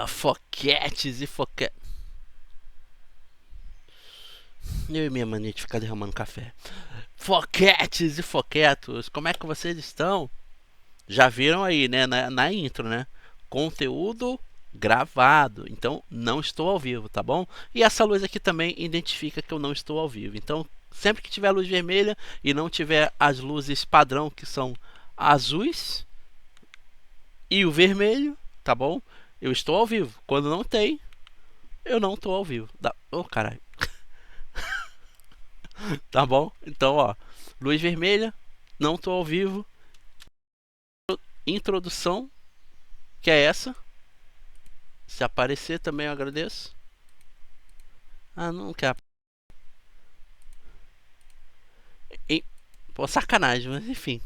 Foquetes e foquetes. Eu e minha mania de ficar derramando café. Foquetes e foquetos, como é que vocês estão? Já viram aí, né, na intro, né? Conteúdo gravado. Então, não estou ao vivo, tá bom? E essa luz aqui também identifica que eu não estou ao vivo. Então, sempre que tiver luz vermelha e não tiver as luzes padrão, que são azuis e o vermelho, tá bom? Eu estou ao vivo. Quando não tem, eu não estou ao vivo. Oh, caralho. Tá bom? Então, ó, luz vermelha, não estou ao vivo. Introdução, que é essa. Se aparecer também eu agradeço. Ah, não quer. Pô, sacanagem, mas enfim.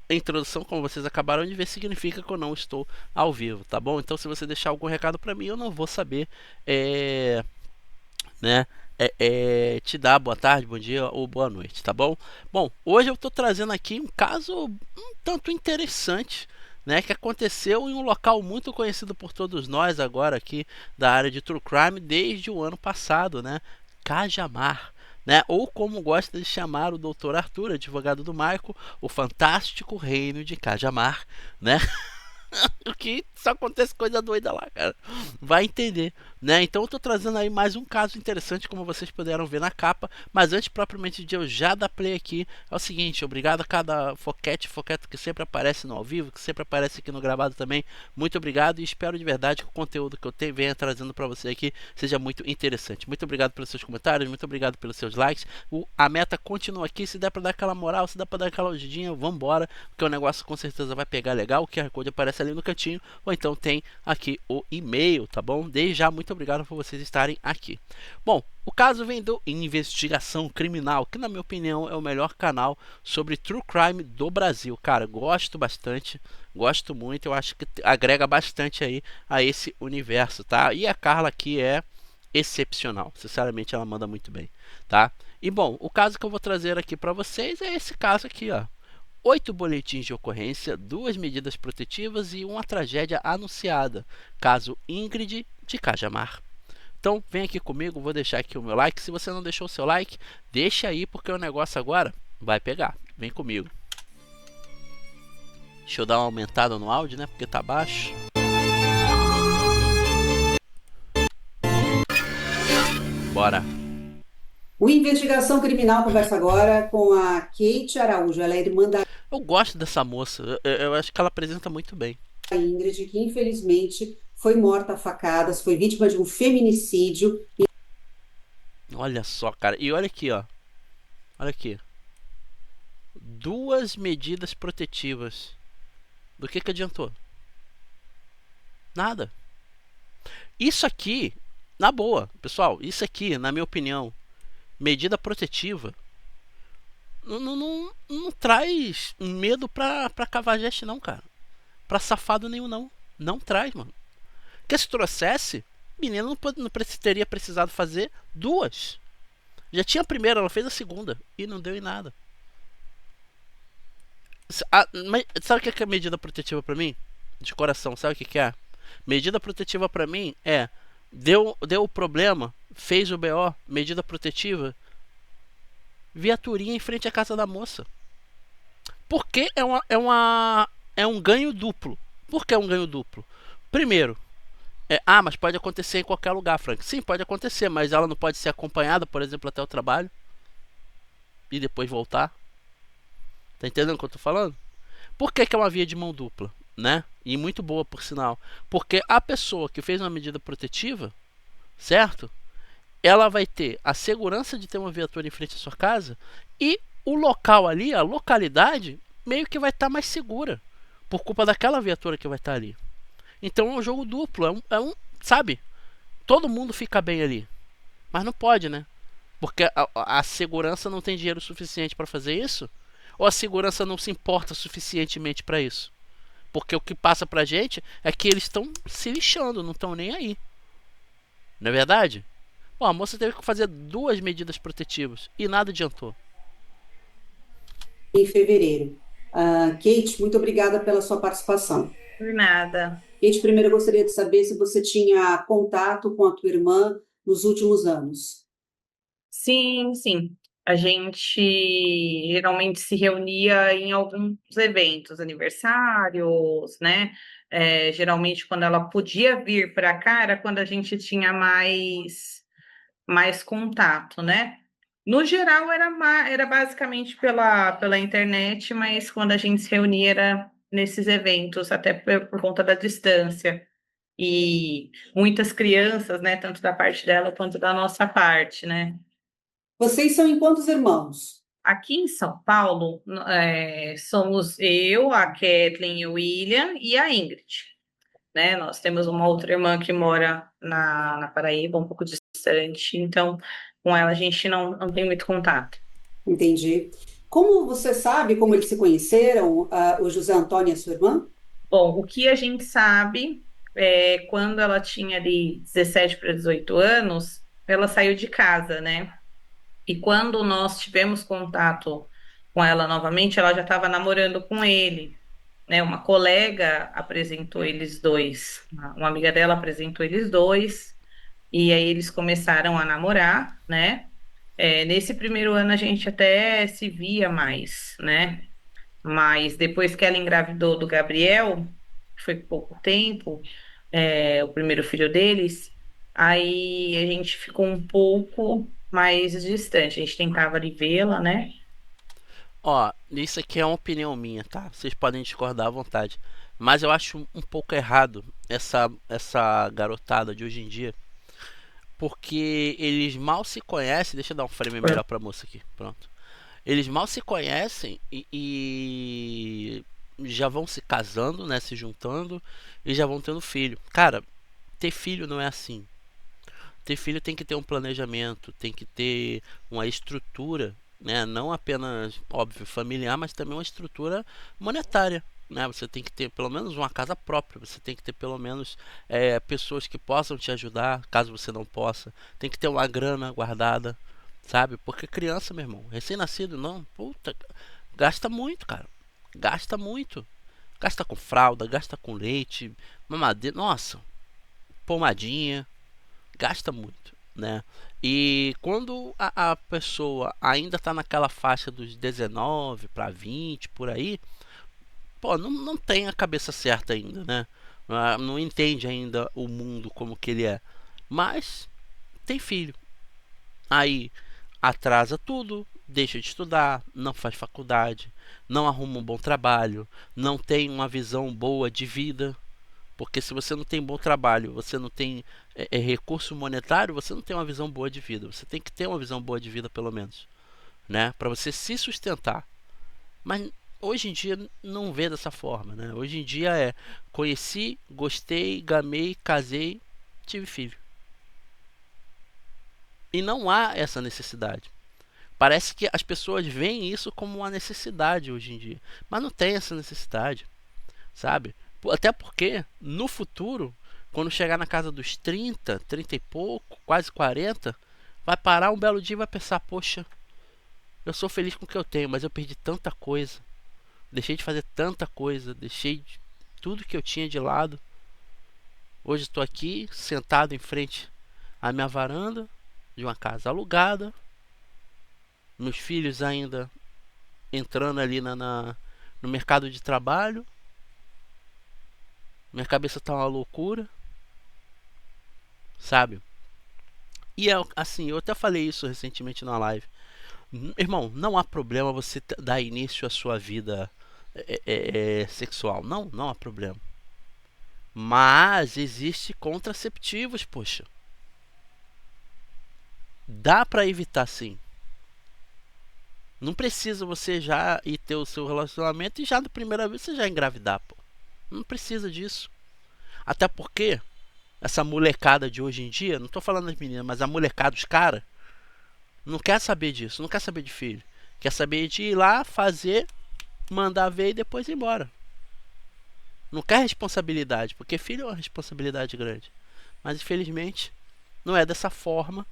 A introdução, como vocês acabaram de ver, significa que eu não estou ao vivo, tá bom? Então, se você deixar algum recado pra mim, eu não vou saber, né? Te dar boa tarde, bom dia ou boa noite, tá bom? Bom, hoje eu tô trazendo aqui um caso um tanto interessante, né, que aconteceu em um local muito conhecido por todos nós agora aqui da área de True Crime desde o ano passado, né? Cajamar, né? Ou como gosta de chamar o Dr. Arthur, advogado do Michael, o fantástico reino de Cajamar, né? O que só acontece coisa doida lá, cara. Vai entender, né? Então eu tô trazendo aí mais um caso interessante, como vocês puderam ver na capa. Mas antes, propriamente de eu já dar play aqui, é o seguinte: obrigado a cada foquete que sempre aparece no ao vivo, que sempre aparece aqui no gravado também. Muito obrigado e espero de verdade que o conteúdo que eu venha trazendo para você aqui seja muito interessante. Muito obrigado pelos seus comentários, muito obrigado pelos seus likes. A meta continua aqui. Se der para dar aquela moral, se der para dar aquela ajudinha, vambora, porque o negócio com certeza vai pegar legal. O QR Code aparece ali no cantinho, ou então tem aqui o e-mail, tá bom? Desde já, muito obrigado por vocês estarem aqui. Bom, o caso vem do Investigação Criminal, que na minha opinião é o melhor canal sobre True Crime do Brasil. Cara, gosto bastante, gosto muito, eu acho que agrega bastante aí a esse universo, tá? E a Carla aqui é excepcional, sinceramente ela manda muito bem, tá? E bom, o caso que eu vou trazer aqui para vocês é esse caso aqui, ó. 8 boletins de ocorrência, 2 medidas protetivas e uma tragédia anunciada. Caso Ingrid de Cajamar. Então vem aqui comigo, vou deixar aqui o meu like. Se você não deixou o seu like, deixa aí porque o negócio agora vai pegar. Vem comigo. Deixa eu dar uma aumentada no áudio, né? Porque tá baixo. Bora. O Investigação Criminal conversa agora com a Kate Araújo. Ela é irmã da Eu gosto dessa moça. Eu acho que ela apresenta muito bem. Ingrid, que infelizmente foi morta a facadas, foi vítima de um feminicídio. Olha só, cara. E olha aqui, ó. Olha aqui. 2 medidas protetivas. Do que adiantou? Nada. Isso aqui, na boa, pessoal, isso aqui, na minha opinião, medida protetiva, não traz medo pra cavajeste não, cara. Pra safado nenhum não. Não traz, mano. Porque se trouxesse, menina não teria precisado fazer 2. Já tinha a primeira, ela fez a segunda e não deu em nada. Mas sabe o que é medida protetiva pra mim? De coração, sabe o que é? Medida protetiva pra mim é deu o problema, fez o BO, medida protetiva, viaturinha em frente à casa da moça. Porque é um ganho duplo. Por que é um ganho duplo? Primeiro, mas pode acontecer em qualquer lugar, Frank. Sim, pode acontecer, mas ela não pode ser acompanhada, por exemplo, até o trabalho e depois voltar. Tá entendendo o que eu tô falando? Por que é uma via de mão dupla, né? E muito boa, por sinal. Porque a pessoa que fez uma medida protetiva, certo? Ela vai ter a segurança de ter uma viatura em frente à sua casa e o local ali, a localidade, meio que vai estar mais segura por culpa daquela viatura que vai estar ali. Então é um jogo duplo, sabe? Todo mundo fica bem ali, mas não pode, né? Porque a segurança não tem dinheiro suficiente para fazer isso, ou a segurança não se importa suficientemente para isso. Porque o que passa pra gente é que eles estão se lixando, não estão nem aí. Não é verdade? Bom, a moça teve que fazer 2 medidas protetivas e nada adiantou. Em fevereiro. Kate, muito obrigada pela sua participação. Por nada. Kate, primeiro eu gostaria de saber se você tinha contato com a tua irmã nos últimos anos. Sim, sim. A gente geralmente se reunia em alguns eventos, aniversários, né? Geralmente, quando ela podia vir para cá, era quando a gente tinha mais contato, né? No geral, era basicamente pela internet, mas quando a gente se reunia era nesses eventos, até por conta da distância. E muitas crianças, né? Tanto da parte dela quanto da nossa parte, né? Vocês são em quantos irmãos? Aqui em São Paulo, somos eu, a Kathleen, o William e a Ingrid, né? Nós temos uma outra irmã que mora na Paraíba, um pouco distante, então com ela a gente não tem muito contato. Entendi. Como você sabe como eles se conheceram, o José Antônio e a sua irmã? Bom, o que a gente sabe é quando ela tinha ali 17 para 18 anos, ela saiu de casa, né? E quando nós tivemos contato com ela novamente, ela já estava namorando com ele, né? Uma colega apresentou eles dois, uma amiga dela apresentou eles dois, e aí eles começaram a namorar, né? Nesse primeiro ano a gente até se via mais, né? Mas depois que ela engravidou do Gabriel, que foi pouco tempo, o primeiro filho deles, aí a gente ficou um pouco mais distante. A gente tentava ali vê-la, né? Ó, isso aqui é uma opinião minha, tá? Vocês podem discordar à vontade. Mas eu acho um pouco errado essa garotada de hoje em dia. Porque eles mal se conhecem. Deixa eu dar um frame melhor pra moça aqui. Pronto. Eles mal se conhecem e já vão se casando, né? Se juntando e já vão tendo filho. Cara, ter filho não é assim. Ter filho tem que ter um planejamento, tem que ter uma estrutura, né? Não apenas, óbvio, familiar, mas também uma estrutura monetária. Né? Você tem que ter pelo menos uma casa própria, você tem que ter pelo menos pessoas que possam te ajudar, caso você não possa. Tem que ter uma grana guardada, sabe? Porque criança, meu irmão, recém-nascido, não, puta, gasta muito, cara. Gasta muito. Gasta com fralda, gasta com leite, mamadeira, nossa, pomadinha, gasta muito, né? E quando a pessoa ainda está naquela faixa dos 19 para 20 por aí, pô, não tem a cabeça certa ainda, né? Não entende ainda o mundo como que ele é. Mas tem filho. Aí atrasa tudo, deixa de estudar, não faz faculdade, não arruma um bom trabalho, não tem uma visão boa de vida, porque se você não tem bom trabalho, você não tem recurso monetário, você não tem uma visão boa de vida. Você tem que ter uma visão boa de vida, pelo menos, né? Para você se sustentar. Mas hoje em dia não vê dessa forma, né? Hoje em dia é conheci, gostei, gamei, casei, tive filho. E não há essa necessidade. Parece que as pessoas veem isso como uma necessidade hoje em dia. Mas não tem essa necessidade, sabe? Até porque no futuro, quando chegar na casa dos 30, 30 e pouco, quase 40, vai parar um belo dia e vai pensar: poxa, eu sou feliz com o que eu tenho, mas eu perdi tanta coisa, deixei de fazer tanta coisa, deixei tudo que eu tinha de lado. Hoje estou aqui sentado em frente à minha varanda de uma casa alugada, meus filhos ainda entrando ali no mercado de trabalho, minha cabeça tá uma loucura, sabe? E é assim, eu até falei isso recentemente na live. Irmão, não há problema você dar início à sua vida sexual. Não há problema. Mas existe contraceptivos, poxa. Dá pra evitar sim. Não precisa você já ir ter o seu relacionamento e já na primeira vez você já engravidar, pô. Não precisa disso. Até porque essa molecada de hoje em dia, não tô falando das meninas, mas a molecada, os caras, não quer saber disso, não quer saber de filho. Quer saber de ir lá, fazer, mandar ver e depois ir embora. Não quer responsabilidade, porque filho é uma responsabilidade grande. Mas infelizmente, não é dessa forma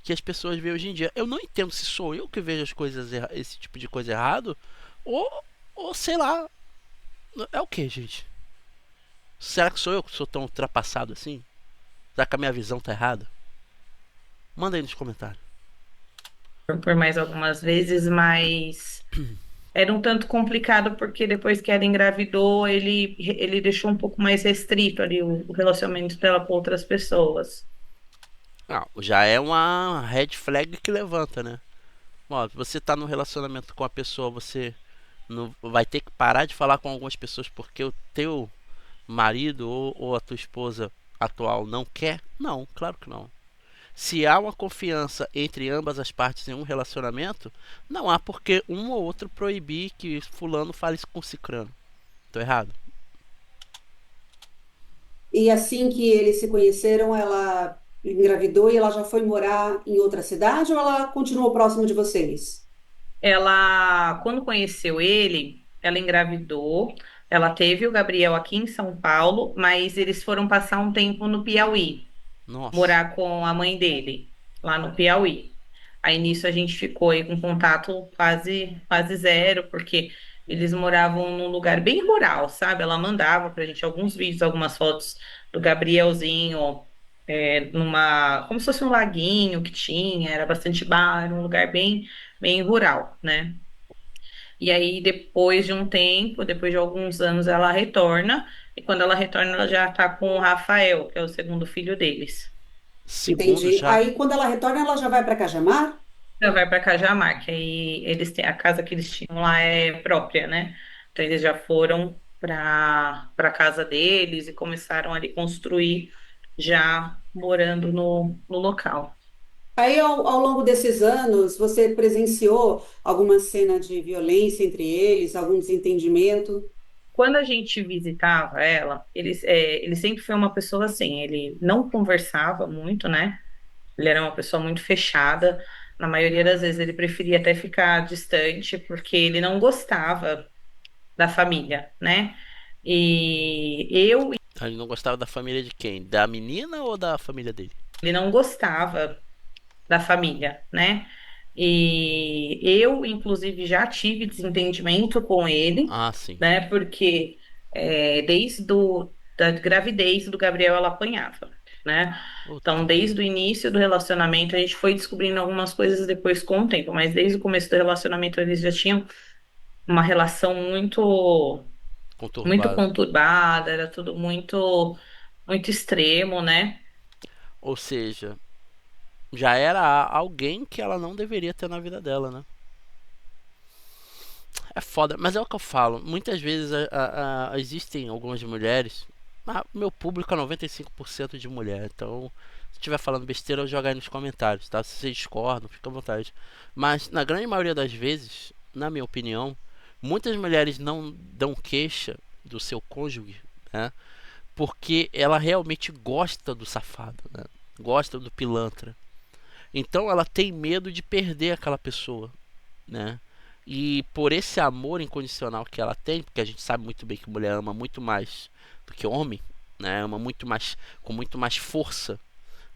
que as pessoas veem hoje em dia. Eu não entendo se sou eu que vejo as coisas, esse tipo de coisa errado, ou sei lá, é o que, gente? Será que sou eu que sou tão ultrapassado assim? Será que a minha visão tá errada? Manda aí nos comentários. Por mais algumas vezes, mas era um tanto complicado porque depois que ela engravidou, ele deixou um pouco mais restrito ali o relacionamento dela com outras pessoas. Não, já é uma red flag que levanta, né? Ó, você tá num relacionamento com a pessoa, você não vai ter que parar de falar com algumas pessoas porque o teu marido ou a tua esposa atual não quer? Não, claro que não. Se há uma confiança entre ambas as partes em um relacionamento, não há porque um ou outro proibir que fulano fale isso com cicrano. Tô errado? E assim que eles se conheceram, ela engravidou e ela já foi morar em outra cidade ou ela continuou próximo de vocês? Ela, quando conheceu ele, ela engravidou. Ela teve o Gabriel aqui em São Paulo, mas eles foram passar um tempo no Piauí, Nossa. morar com a mãe dele, lá no Piauí. Aí nisso a gente ficou aí com contato quase zero, porque eles moravam num lugar bem rural, sabe? Ela mandava pra gente alguns vídeos, algumas fotos do Gabrielzinho, como se fosse um laguinho que tinha, era bastante bar, era um lugar bem rural, né? E aí, depois de um tempo, depois de alguns anos, ela retorna, e quando ela retorna, ela já tá com o Rafael, que é o segundo filho deles. Segundo Entendi. já. Aí quando ela retorna, ela já vai para Cajamar? Já vai para Cajamar, que aí eles têm a casa que eles tinham lá é própria, né? Então eles já foram para casa deles e começaram ali construir já morando no local. Aí, ao longo desses anos, você presenciou alguma cena de violência entre eles, algum desentendimento? Quando a gente visitava ela, ele sempre foi uma pessoa assim, ele não conversava muito, né? Ele era uma pessoa muito fechada. Na maioria das vezes ele preferia até ficar distante, porque ele não gostava da família, né? E Ele não gostava da família de quem? Da menina ou da família dele? ele não gostava da família, né? E eu, inclusive, já tive desentendimento com ele, Ah, sim. né? Porque da gravidez do Gabriel ela apanhava, né? Puta Então, vida. desde o início do relacionamento, a gente foi descobrindo algumas coisas depois com o tempo, mas desde o começo do relacionamento eles já tinham uma relação muito Conturbado. conturbada, era tudo muito extremo, né? Ou seja, já era alguém que ela não deveria ter na vida dela, né? É foda, mas é o que eu falo. Muitas vezes existem algumas mulheres. Meu público é 95% de mulher. Então, se estiver falando besteira, eu jogo aí nos comentários, tá? Se vocês discordam, fica à vontade. Mas, na grande maioria das vezes, na minha opinião, muitas mulheres não dão queixa do seu cônjuge, né? Porque ela realmente gosta do safado, né? Gosta do pilantra. Então, ela tem medo de perder aquela pessoa, né? E por esse amor incondicional que ela tem, porque a gente sabe muito bem que mulher ama muito mais do que homem, né? Ama muito mais, com muito mais força,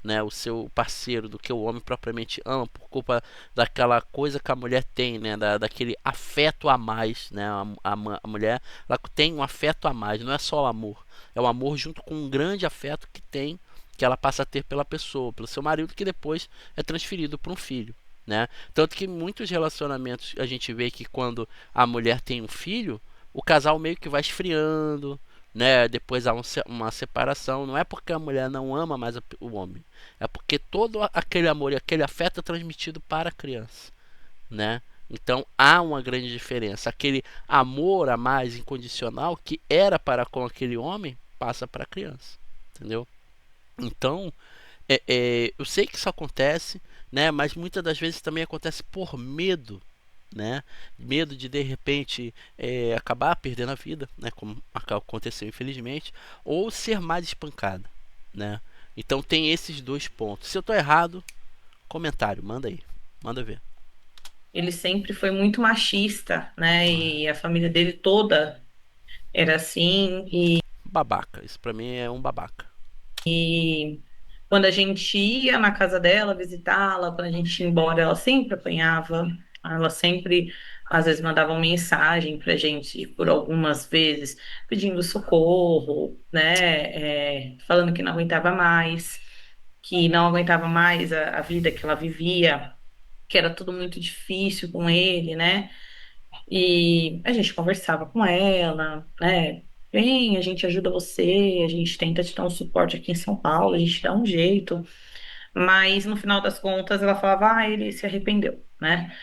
né, o seu parceiro do que o homem propriamente ama, por culpa daquela coisa que a mulher tem, né, daquele afeto a mais, né, a mulher ela tem um afeto a mais, não é só o amor, é o amor junto com um grande afeto que tem, que ela passa a ter pela pessoa, pelo seu marido, que depois é transferido para um filho, né? Tanto que em muitos relacionamentos a gente vê que quando a mulher tem um filho, o casal meio que vai esfriando, né? Depois há uma separação. Não é porque a mulher não ama mais o homem, é porque todo aquele amor e aquele afeto é transmitido para a criança, né? Então há uma grande diferença. Aquele amor a mais incondicional que era para com aquele homem passa para a criança, entendeu? Então eu sei que isso acontece, né? Mas muitas das vezes também acontece por medo, né? Medo de repente acabar perdendo a vida, né? Como aconteceu infelizmente, ou ser mais espancada, né? Então tem esses dois pontos. Se eu estou errado, comentário, manda aí, manda ver. Ele sempre foi muito machista, né? E a família dele toda era assim. Babaca, isso pra mim é um babaca. E quando a gente ia na casa dela visitá-la, quando a gente ia embora, ela sempre apanhava, ela sempre às vezes mandavam mensagem pra gente por algumas vezes, pedindo socorro, né? Falando que não aguentava mais, que não aguentava mais a vida que ela vivia, que era tudo muito difícil com ele, né? E a gente conversava com ela, né? Vem, a gente ajuda você, a gente tenta te dar um suporte aqui em São Paulo, a gente dá um jeito. Mas no final das contas ela falava, ah, ele se arrependeu, né?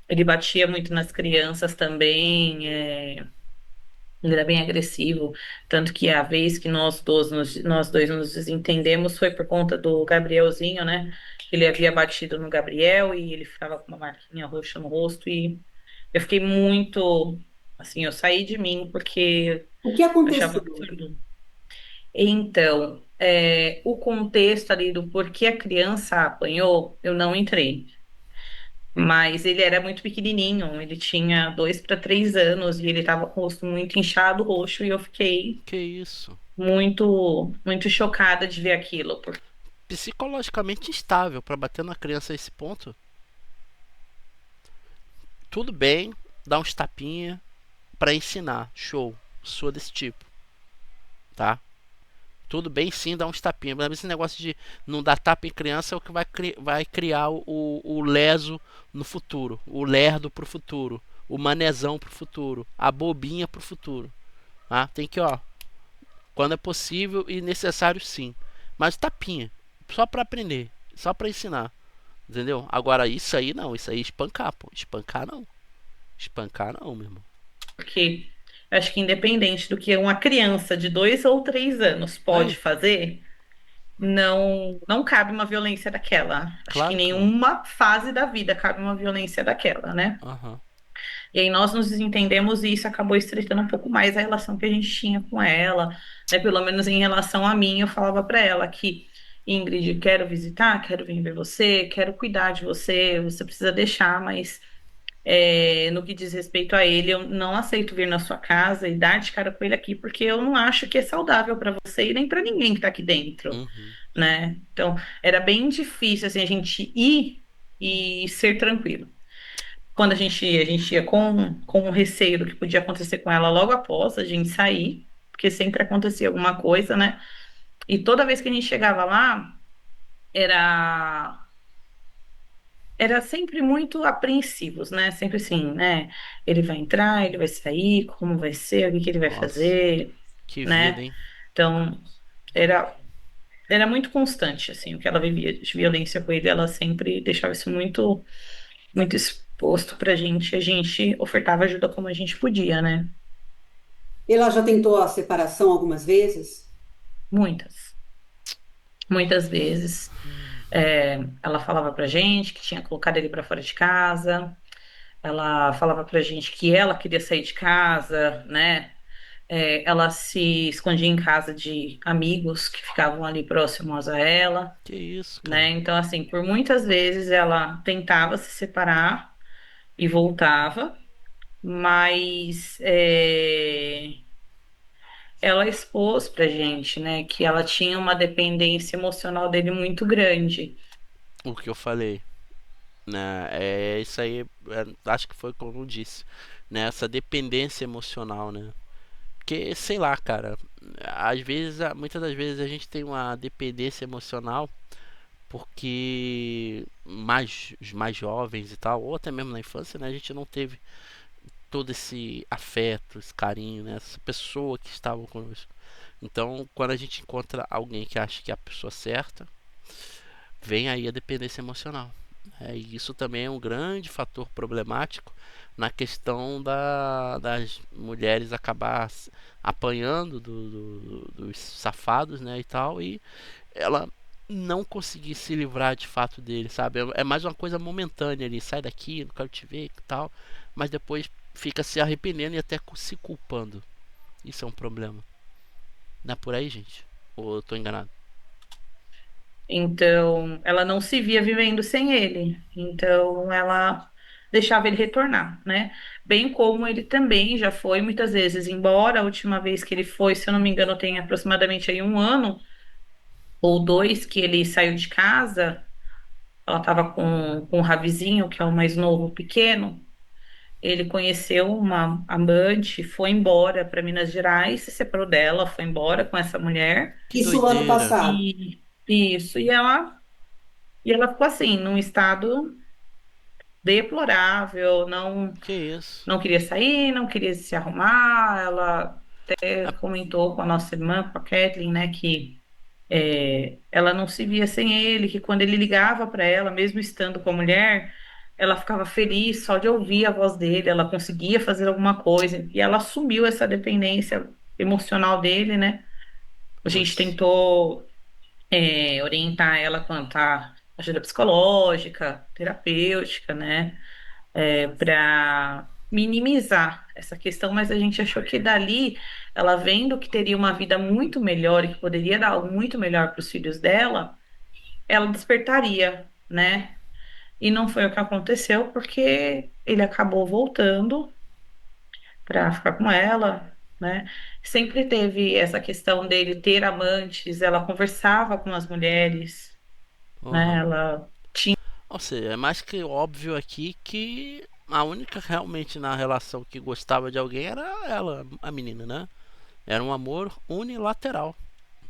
Ele batia muito nas crianças também, ele era bem agressivo, tanto que a vez que nós dois nos desentendemos foi por conta do Gabrielzinho, né? Ele havia batido no Gabriel e ele ficava com uma marquinha roxa no rosto e eu fiquei muito, assim, eu saí de mim porque O que eu achava um aconteceu? absurdo. Então, o contexto ali do porquê a criança apanhou, eu não entrei. Mas ele era muito pequenininho, ele tinha 2 para 3 anos e ele estava com o rosto muito inchado, roxo, e eu fiquei Que isso? muito, muito chocada de ver aquilo. Psicologicamente instável para bater na criança a esse ponto. Tudo bem, dá uns tapinha para ensinar, show, sou desse tipo, tá? Tudo bem sim, dá uns tapinhas, mas esse negócio de não dar tapa em criança é o que vai criar o leso no futuro, o lerdo pro futuro, o manezão pro futuro, a bobinha pro futuro, tá? Tem que, ó, quando é possível e necessário sim, mas tapinha, só para aprender, só para ensinar, entendeu? Agora isso aí não, isso aí é espancar, pô, espancar não, meu irmão. Porque eu acho que independente do que uma criança de 2 ou 3 anos pode Aí, fazer, não cabe uma violência daquela. Acho que em claro que não. nenhuma fase da vida cabe uma violência daquela, né? Aham. E aí nós nos desentendemos e isso acabou estreitando um pouco mais a relação que a gente tinha com ela, né? Pelo menos em relação a mim, eu falava para ela que, Ingrid, quero visitar, quero vir ver você, quero cuidar de você, você precisa deixar, mas no que diz respeito a ele, eu não aceito vir na sua casa e dar de cara com ele aqui, porque eu não acho que é saudável para você e nem para ninguém que está aqui dentro, Uhum. né? Então, era bem difícil assim a gente ir e ser tranquilo. Quando a gente ia com o receio do que podia acontecer com ela logo após a gente sair, porque sempre acontecia alguma coisa, né? E toda vez que a gente chegava lá, era era sempre muito apreensivos, né? Sempre assim, né? Ele vai entrar, ele vai sair, como vai ser, o que que ele vai Nossa, fazer, que vida, né? hein? Então, era era muito constante assim, o que ela vivia de violência com ele, ela sempre deixava isso muito muito exposto pra gente, e a gente ofertava ajuda como a gente podia, né? Ela já tentou a separação algumas vezes? Muitas, muitas vezes. Ela falava pra gente que tinha colocado ele pra fora de casa. Ela falava pra gente que ela queria sair de casa, né? Ela se escondia em casa de amigos que ficavam ali próximos a ela, Que isso, cara? né? Então, assim, por muitas vezes ela tentava se separar e voltava, mas ela expôs pra gente, né, que ela tinha uma dependência emocional dele muito grande. O que eu falei, né? É isso aí, acho que foi como eu disse, né? Essa dependência emocional, né? Porque, sei lá, cara, às vezes, muitas das vezes a gente tem uma dependência emocional porque os mais jovens e tal, ou até mesmo na infância, né? A gente não teve todo esse afeto, esse carinho, né? Essa pessoa que estava conosco. Então, quando a gente encontra alguém que acha que é a pessoa certa, vem aí a dependência emocional. E isso também é um grande fator problemático na questão das mulheres acabar apanhando dos safados, né, e tal, e ela não conseguir se livrar de fato dele, sabe? É mais uma coisa momentânea ali, sai daqui, não quero te ver e tal, mas depois fica se arrependendo e até se culpando. Isso é um problema. Não é por aí, gente? Ou eu tô enganado? Então, ela não se via vivendo sem ele. Então, ela deixava ele retornar, né? Bem como ele também já foi muitas vezes embora. A última vez que ele foi, se eu não me engano, tem aproximadamente aí 1 ano ou 2 que ele saiu de casa. Ela estava com o Ravizinho, que é o mais novo, pequeno. Ele conheceu uma amante, foi embora para Minas Gerais, se separou dela, foi embora com essa mulher. Que Isso ano doideira. passado. E isso, e ela ficou assim, num estado deplorável, Que isso? não queria sair, não queria se arrumar. Ela Ah, comentou com a nossa irmã, com a Kathleen, né, que ela não se via sem ele, que quando ele ligava para ela, mesmo estando com a mulher, ela ficava feliz só de ouvir a voz dele, ela conseguia fazer alguma coisa, e ela assumiu essa dependência emocional dele, né? A gente putz. tentou, orientar ela quanto à ajuda psicológica, terapêutica, né? Para minimizar essa questão, mas a gente achou que dali, ela vendo que teria uma vida muito melhor e que poderia dar algo muito melhor para os filhos dela, ela despertaria, né? E não foi o que aconteceu, porque ele acabou voltando para ficar com ela, né? Sempre teve essa questão dele ter amantes, ela conversava com as mulheres, né? Uhum. Ela Ou seja, é mais que óbvio aqui que a única realmente na relação que gostava de alguém era ela, a menina, né? Era um amor unilateral,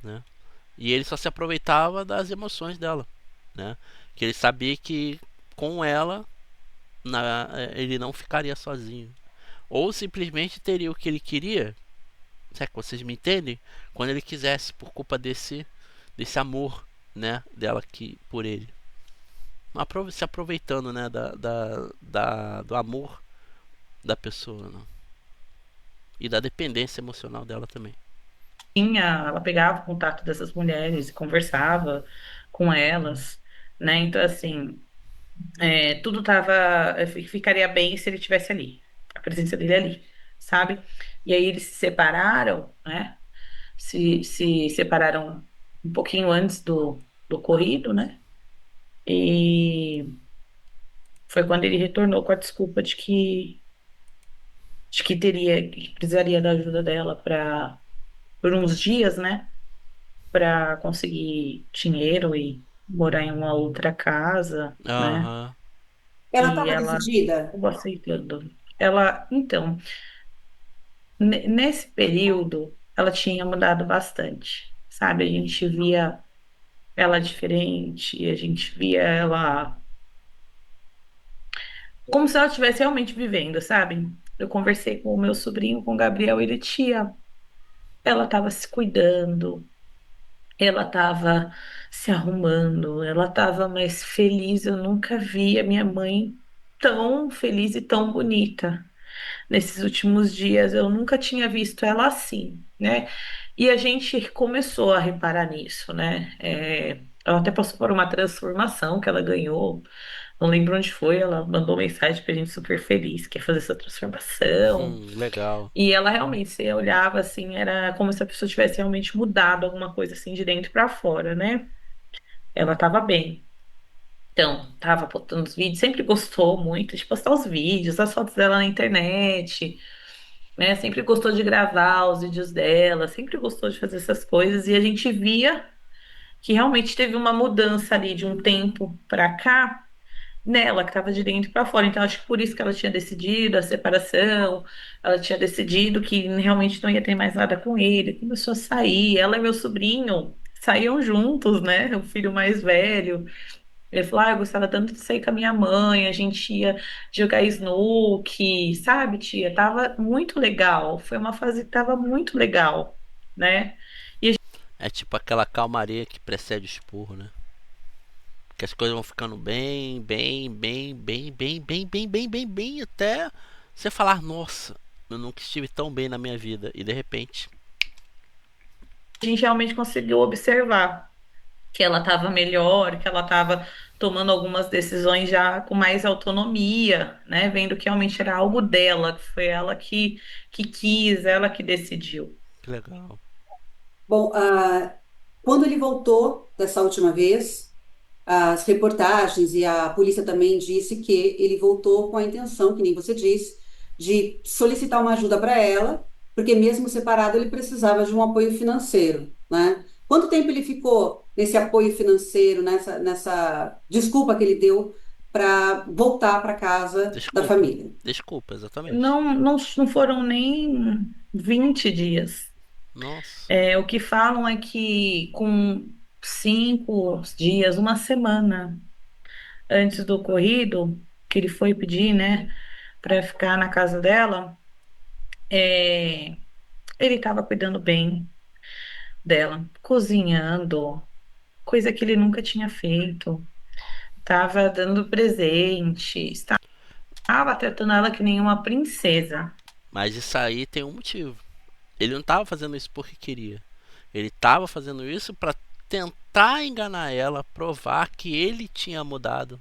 né? E ele só se aproveitava das emoções dela, né? Que ele sabia que com ela ele não ficaria sozinho. Ou simplesmente teria o que ele queria, será que vocês me entendem? Quando ele quisesse, por culpa desse amor, né? Dela que por ele. Se aproveitando, né? Do amor da pessoa, né? E da dependência emocional dela também. ela pegava o contato dessas mulheres e conversava com elas, né? Então, assim, tudo ficaria bem se ele estivesse ali, a presença dele ali, sabe? E aí eles se separaram, né? Se separaram um pouquinho antes do ocorrido, né? E foi quando ele retornou com a desculpa que precisaria da ajuda dela por uns dias, né? Para conseguir dinheiro e morar em uma outra casa, né? Aham. Ela E estava ela decidida? acabou aceitando. Então, nesse período, ela tinha mudado bastante, sabe? A gente via ela diferente, a gente via ela como se ela estivesse realmente vivendo, sabe? Eu conversei com o meu sobrinho, com o Gabriel, ele tinha, ela estava se cuidando, ela estava se arrumando, ela estava mais feliz. Eu nunca vi a minha mãe tão feliz e tão bonita nesses últimos dias. Eu nunca tinha visto ela assim, né? E a gente começou a reparar nisso, né? Ela até passou por uma transformação que ela ganhou. Não lembro onde foi, ela mandou mensagem pra gente super feliz, que ia fazer essa transformação. Legal. E ela realmente, você olhava assim, era como se a pessoa tivesse realmente mudado alguma coisa assim de dentro pra fora, né? Ela tava bem. Então, tava postando os vídeos, sempre gostou muito de postar os vídeos, as fotos dela na internet, né? Sempre gostou de gravar os vídeos dela, sempre gostou de fazer essas coisas, e a gente via que realmente teve uma mudança ali de um tempo pra cá nela, que estava de dentro para fora. Então, acho que por isso que ela tinha decidido a separação, ela tinha decidido que realmente não ia ter mais nada com ele. Começou a sair, ela e meu sobrinho saíam juntos, né? O filho mais velho. Ele falou: eu gostava tanto de sair com a minha mãe, a gente ia jogar snook, sabe, tia? Tava muito legal. Foi uma fase que tava muito legal, né? É tipo aquela calmaria que precede o esporro, né? Que as coisas vão ficando bem, até você falar, nossa, eu nunca estive tão bem na minha vida. E de repente, A gente realmente conseguiu observar que ela estava melhor, que ela estava tomando algumas decisões já com mais autonomia, né? Vendo que realmente era algo dela, que foi ela que quis, ela que decidiu. que legal. Bom, quando ele voltou dessa última vez, as reportagens e a polícia também disse que ele voltou com a intenção, que nem você disse, de solicitar uma ajuda para ela, porque mesmo separado ele precisava de um apoio financeiro, né? Quanto tempo ele ficou nesse apoio financeiro, nessa desculpa que ele deu para voltar para casa da Desculpa. família. Desculpa, exatamente. Não foram nem 20 dias. Nossa. O que falam é que com 5 dias, uma semana antes do ocorrido, que ele foi pedir, né, para ficar na casa dela, é, ele estava cuidando bem dela, cozinhando, coisa que ele nunca tinha feito, estava dando presentes, estava tratando ela que nem uma princesa, Mas isso aí tem um motivo. Ele não estava fazendo isso porque queria. Ele estava fazendo isso para tentar enganar ela, provar que ele tinha mudado,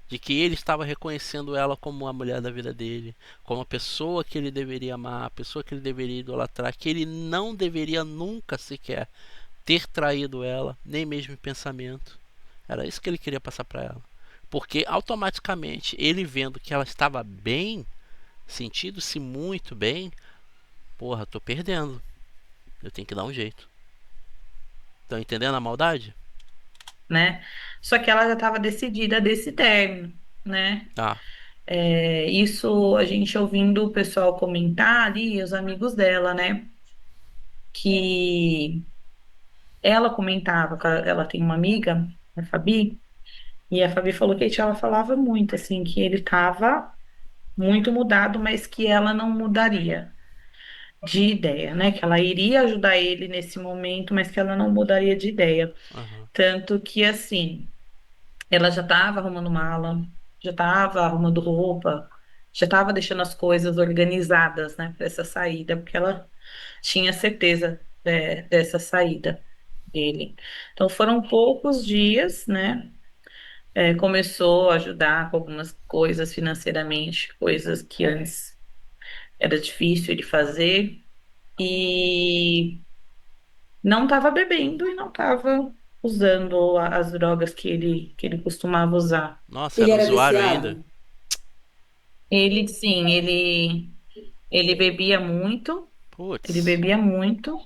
de que ele estava reconhecendo ela como a mulher da vida dele, como a pessoa que ele deveria amar, a pessoa que ele deveria idolatrar, que ele não deveria nunca sequer ter traído ela, nem mesmo em pensamento. Era isso que ele queria passar para ela. Porque automaticamente ele vendo que ela estava bem, sentindo-se muito bem, porra, tô perdendo. Eu tenho que dar um jeito. Estão entendendo a maldade? né? Só que ela já estava decidida desse término, né? Ah, Isso a gente ouvindo o pessoal comentar ali, os amigos dela, né? Que ela comentava, que ela tem uma amiga, a Fabi, e a Fabi falou que ela falava muito, assim, que ele estava muito mudado, mas que ela não mudaria de ideia, né? Que ela iria ajudar ele nesse momento, mas que ela não mudaria de ideia. aham. Tanto que, assim, ela já estava arrumando mala, já estava arrumando roupa, já estava deixando as coisas organizadas, né, para essa saída, porque ela tinha certeza, dessa saída dele. Então foram poucos dias, né? Começou a ajudar com algumas coisas financeiramente, coisas que antes era difícil de fazer, e não estava bebendo e não estava usando as drogas que ele costumava usar. Nossa, Ele era era usuário ainda? viciado? Ele, sim, ele bebia muito, ele Putz, bebia muito,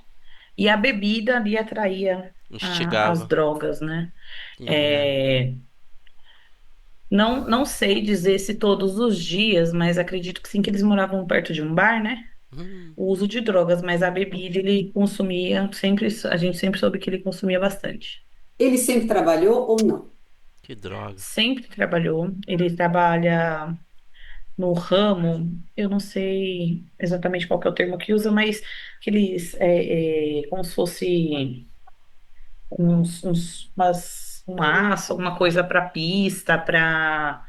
e a bebida ali atraía as instigava. drogas, né? Que merda. É, não sei dizer se todos os dias, mas acredito que sim, que eles moravam perto de um bar, né? Hum, O uso de drogas, mas a bebida ele consumia, sempre, a gente sempre soube que ele consumia bastante. Ele sempre trabalhou ou não? que droga. Sempre trabalhou, ele trabalha no ramo, eu não sei exatamente qual que é o termo que usa, mas aqueles, como se fosse um aço, alguma coisa para pista, para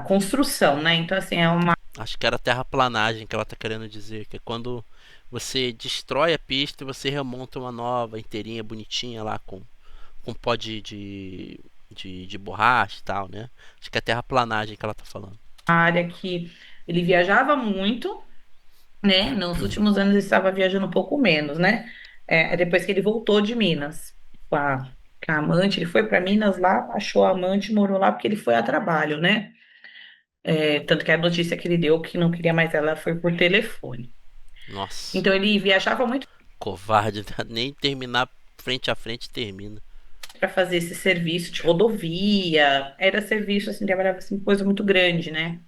construção, né? Então, assim, é uma Acho que era terraplanagem que ela tá querendo dizer. Que é quando você destrói a pista e você remonta uma nova, inteirinha, bonitinha lá com pó de borracha e tal, né? Acho que é terraplanagem que ela tá falando. área que ele viajava muito, né? Nos últimos anos ele estava viajando um pouco menos, né? Depois que ele voltou de Minas com a amante, ele foi para Minas lá, achou a amante, morou lá porque ele foi a trabalho, né? Tanto que a notícia que ele deu que não queria mais ela foi por telefone. Nossa, Então ele viajava muito covarde, nem terminar frente a frente termina. para fazer esse serviço de rodovia, era serviço assim, trabalhava assim, coisa muito grande, né?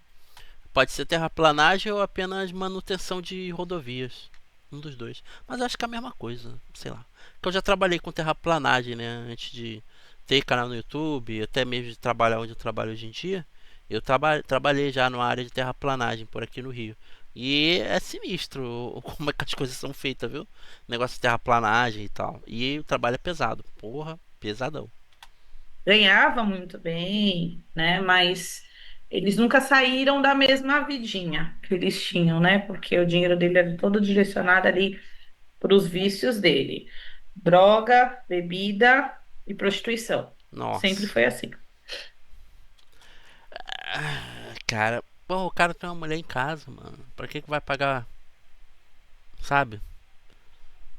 Pode ser terraplanagem ou apenas manutenção de rodovias. Um dos dois. Mas acho que é a mesma coisa, sei lá. Porque eu já trabalhei com terraplanagem, né? Antes de ter canal no YouTube, até mesmo de trabalhar onde eu trabalho hoje em dia. Eu trabalhei já numa área de terraplanagem por aqui no Rio. E é sinistro como é que as coisas são feitas, viu? Negócio de terraplanagem e tal. E o trabalho é pesado. Porra, pesadão. Ganhava muito bem, né? Mas eles nunca saíram da mesma vidinha que eles tinham, né? Porque o dinheiro dele era todo direcionado ali para os vícios dele: droga, bebida e prostituição. Sempre Nossa. foi assim. Cara, pô, o cara tem uma mulher em casa, mano. Pra que vai pagar, sabe? O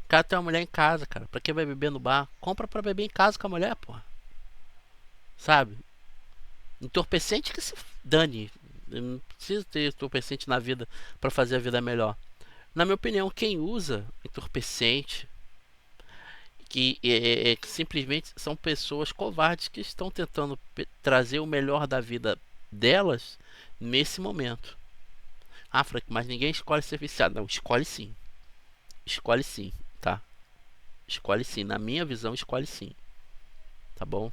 cara tem uma mulher em casa, cara. Pra que vai beber no bar? Compra pra beber em casa com a mulher, porra. Sabe? Entorpecente que se dane. Eu não preciso ter entorpecente na vida pra fazer a vida melhor. Na minha opinião, quem usa entorpecente, Que simplesmente são pessoas covardes que estão tentando trazer o melhor da vida delas nesse momento. Ah, Frank, mas ninguém escolhe ser viciado. Não, escolhe sim. Escolhe sim, tá? Escolhe sim. Na minha visão, escolhe sim. Tá bom?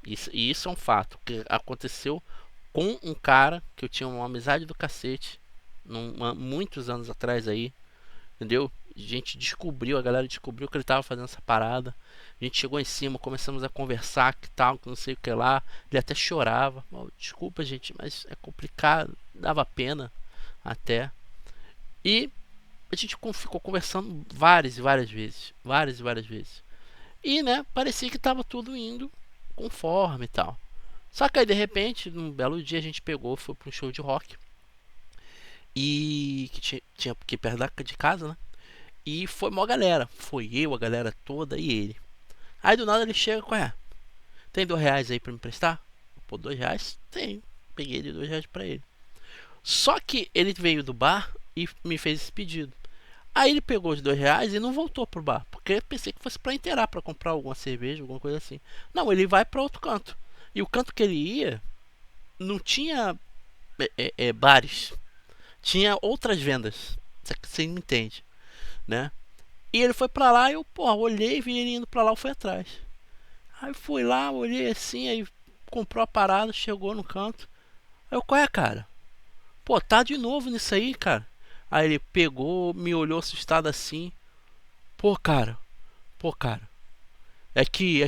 E isso é um fato que aconteceu com um cara que eu tinha uma amizade do cacete muitos anos atrás aí, entendeu? A gente descobriu, a galera descobriu que ele tava fazendo essa parada. A gente chegou em cima, começamos a conversar, que tal, que não sei o que lá. Ele até chorava. Oh, desculpa, gente, mas é complicado. Dava pena até. E a gente ficou conversando várias e várias vezes. Várias e várias vezes. E, né, parecia que tava tudo indo conforme e tal. Só que aí, de repente, num belo dia, a gente pegou, foi para um show de rock. E que tinha aqui perto de casa, né? E foi mó galera. Foi eu, a galera toda e ele. Aí do nada ele chega com tem R$ 2 aí pra me emprestar? Pô, R$ 2? Tem. Peguei de R$ 2 pra ele. Só que ele veio do bar e me fez esse pedido. Aí ele pegou os R$ 2 e não voltou pro bar. Porque eu pensei que fosse pra inteirar, pra comprar alguma cerveja, alguma coisa assim. Não, ele vai pra outro canto. E o canto que ele ia não tinha bares. Tinha outras vendas. Você me entende, né? E ele foi pra lá e eu, porra, olhei, vi ele indo pra lá, eu fui atrás. Aí fui lá, olhei assim, aí comprou a parada, chegou no canto. Aí eu, qual é, cara? Pô, tá de novo nisso aí, cara. Aí ele pegou, me olhou assustado assim. Pô, cara, é que.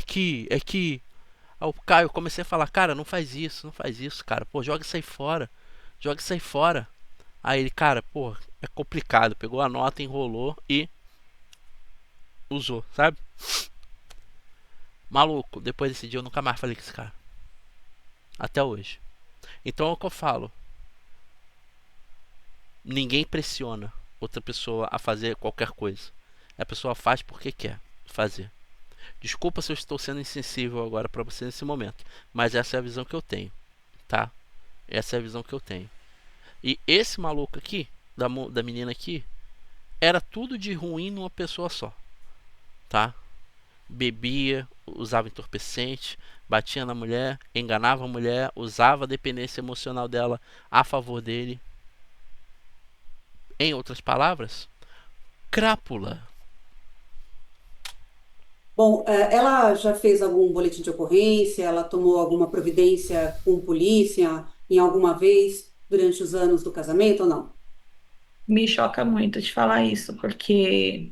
Aí o Caio, comecei a falar, cara, não faz isso, não faz isso, cara. Pô, joga isso aí fora, joga isso aí fora. Aí ele, cara, pô, é complicado. Pegou a nota, enrolou e usou, sabe? Maluco, depois desse dia eu nunca mais falei com esse cara. Até hoje. Então é o que eu falo. Ninguém pressiona outra pessoa a fazer qualquer coisa. A pessoa faz porque quer fazer. Desculpa se eu estou sendo insensível agora pra você nesse momento. Mas essa é a visão que eu tenho. Tá? Essa é a visão que eu tenho. E esse maluco aqui, da menina aqui, era tudo de ruim numa pessoa só. Tá? Bebia, usava entorpecente, batia na mulher, enganava a mulher, usava a dependência emocional dela a favor dele. Em outras palavras, crápula. Bom, ela já fez algum boletim de ocorrência? Ela tomou alguma providência com polícia em alguma vez durante os anos do casamento ou não? Me choca muito de falar isso, porque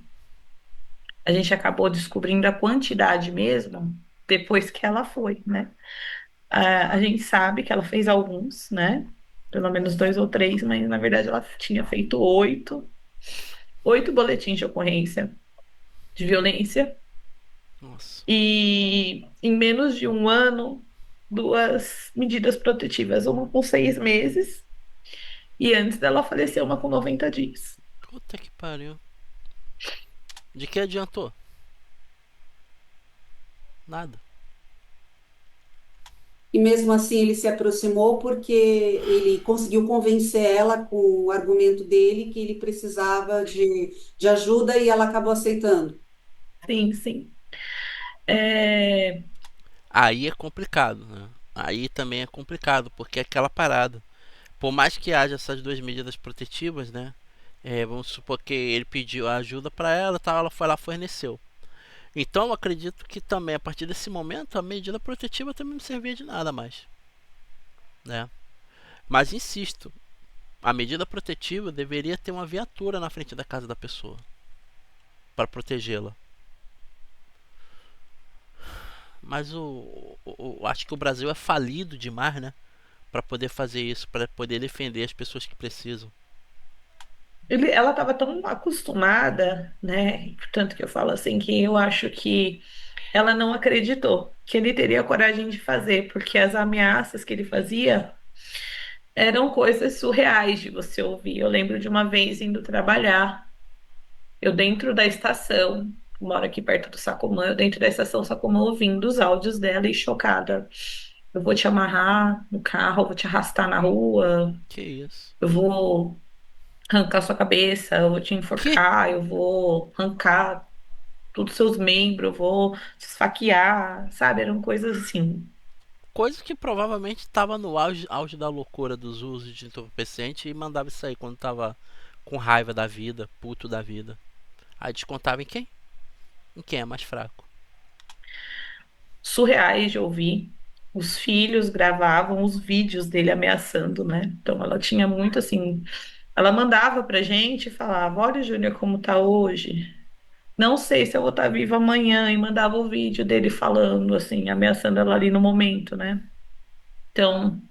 a gente acabou descobrindo a quantidade mesmo depois que ela foi, né? A gente sabe que ela fez alguns, né? Pelo menos dois ou três, mas na verdade ela tinha feito oito boletins de ocorrência de violência Nossa. e em menos de um ano, duas medidas protetivas, uma com 6 meses e antes dela falecer, uma com 90 dias. Puta que pariu. De que adiantou? Nada. E mesmo assim ele se aproximou porque ele conseguiu convencer ela com o argumento dele que ele precisava de ajuda e ela acabou aceitando. Sim, sim. É, Aí é complicado, né? Aí também é complicado, porque é aquela parada. Por mais que haja essas duas medidas protetivas, né? Vamos supor que ele pediu ajuda para ela, tal, ela foi lá e forneceu. Então eu acredito que também a partir desse momento a medida protetiva também não servia de nada mais, né? Mas insisto, a medida protetiva deveria ter uma viatura na frente da casa da pessoa para protegê-la. Mas acho que o Brasil é falido demais, né? Para poder fazer isso, para poder defender as pessoas que precisam. ela estava tão acostumada, né? Tanto que eu falo assim que eu acho que ela não acreditou que ele teria coragem de fazer, porque as ameaças que ele fazia eram coisas surreais de você ouvir. Eu lembro de uma vez indo trabalhar, eu dentro da estação, moro aqui perto do Sacomã, eu dentro da estação Sacomã ouvindo os áudios dela e chocada. Eu vou te amarrar no carro, eu vou te arrastar na rua, Que isso? eu vou arrancar sua cabeça, eu vou te Que? enforcar, eu vou arrancar. todos os seus membros, eu vou te esfaquear, sabe? Eram coisas assim. Coisa que provavelmente estava no auge da loucura dos usos de entorpecente e mandava isso aí quando tava com raiva da vida, puto da vida. Aí descontava em quem? Em quem é mais fraco. Surreais de ouvir. Os filhos gravavam os vídeos dele ameaçando, né? Então ela tinha muito assim. Ela mandava pra gente e falava: Olha, Júnior, como tá hoje. Não sei se eu vou estar viva amanhã. E mandava o vídeo dele falando, assim, ameaçando ela ali no momento, né? Então,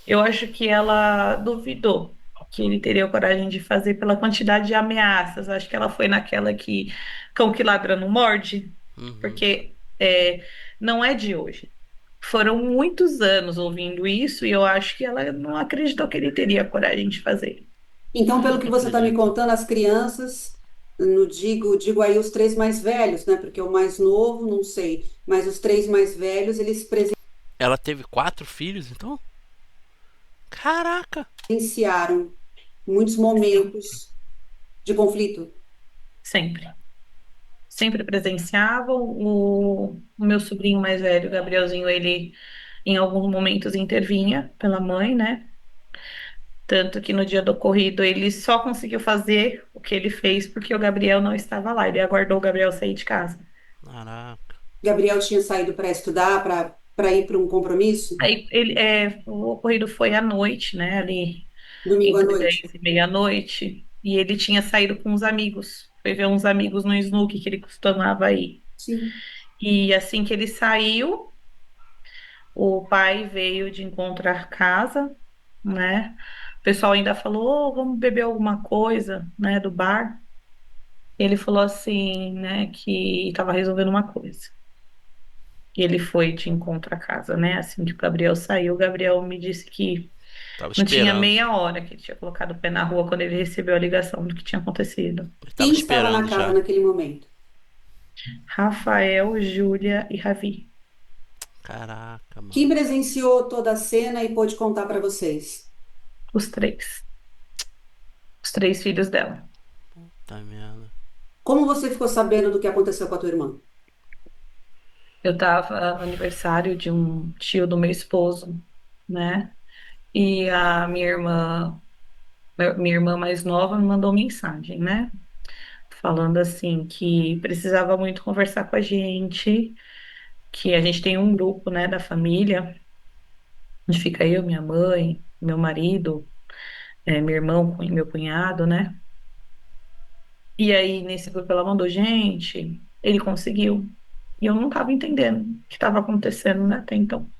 eu acho que ela duvidou que ele teria coragem de fazer pela quantidade de ameaças. Acho que ela foi naquela que cão que ladra não morde, Uhum. porque não é de hoje. Foram muitos anos ouvindo isso e eu acho que ela não acreditou que ele teria coragem de fazer. Então, pelo que você está me Acredito. contando, as crianças, no digo aí os três mais velhos, né? Porque o mais novo, não sei, mas os três mais velhos, eles Ela teve 4 filhos, então? Caraca! presenciaram muitos momentos de conflito. Sempre. Sempre presenciavam. O meu sobrinho mais velho, Gabrielzinho, ele em alguns momentos intervinha pela mãe, né? Tanto que no dia do ocorrido ele só conseguiu fazer o que ele fez porque o Gabriel não estava lá. Ele aguardou o Gabriel sair de casa. Caraca. Gabriel tinha saído para estudar, para ir para um compromisso, Aí o ocorrido foi à noite, né? Ali domingo à entre noite. 10 e meia-noite. E ele tinha saído com uns amigos. Foi ver uns amigos no Snook que ele costumava ir. Sim. E assim que ele saiu, o pai veio de encontrar casa, né? O pessoal ainda falou, "Ô, vamos beber alguma coisa, né, do bar." Ele falou assim, né, que estava resolvendo uma coisa. E ele foi de encontro à casa, né? Assim que o Gabriel saiu, o Gabriel me disse que Tava não tinha esperando. meia hora que ele tinha colocado o pé na rua quando ele recebeu a ligação do que tinha acontecido. Ele tava Quem estava na esperando casa já. naquele momento? Rafael, Júlia e Ravi, Caraca, mano. Quem presenciou toda a cena e pôde contar para vocês? os três. Os três filhos dela. Tá merda. Como você ficou sabendo do que aconteceu com a tua irmã? Eu estava no aniversário de um tio do meu esposo, né? E a minha irmã mais nova me mandou mensagem, né? Falando assim que precisava muito conversar com a gente, que a gente tem um grupo, né, da família, onde fica eu, minha mãe, meu marido, meu irmão, meu cunhado, né? E aí nesse grupo ela mandou, gente, ele conseguiu. E eu não estava entendendo o que estava acontecendo, né, até então.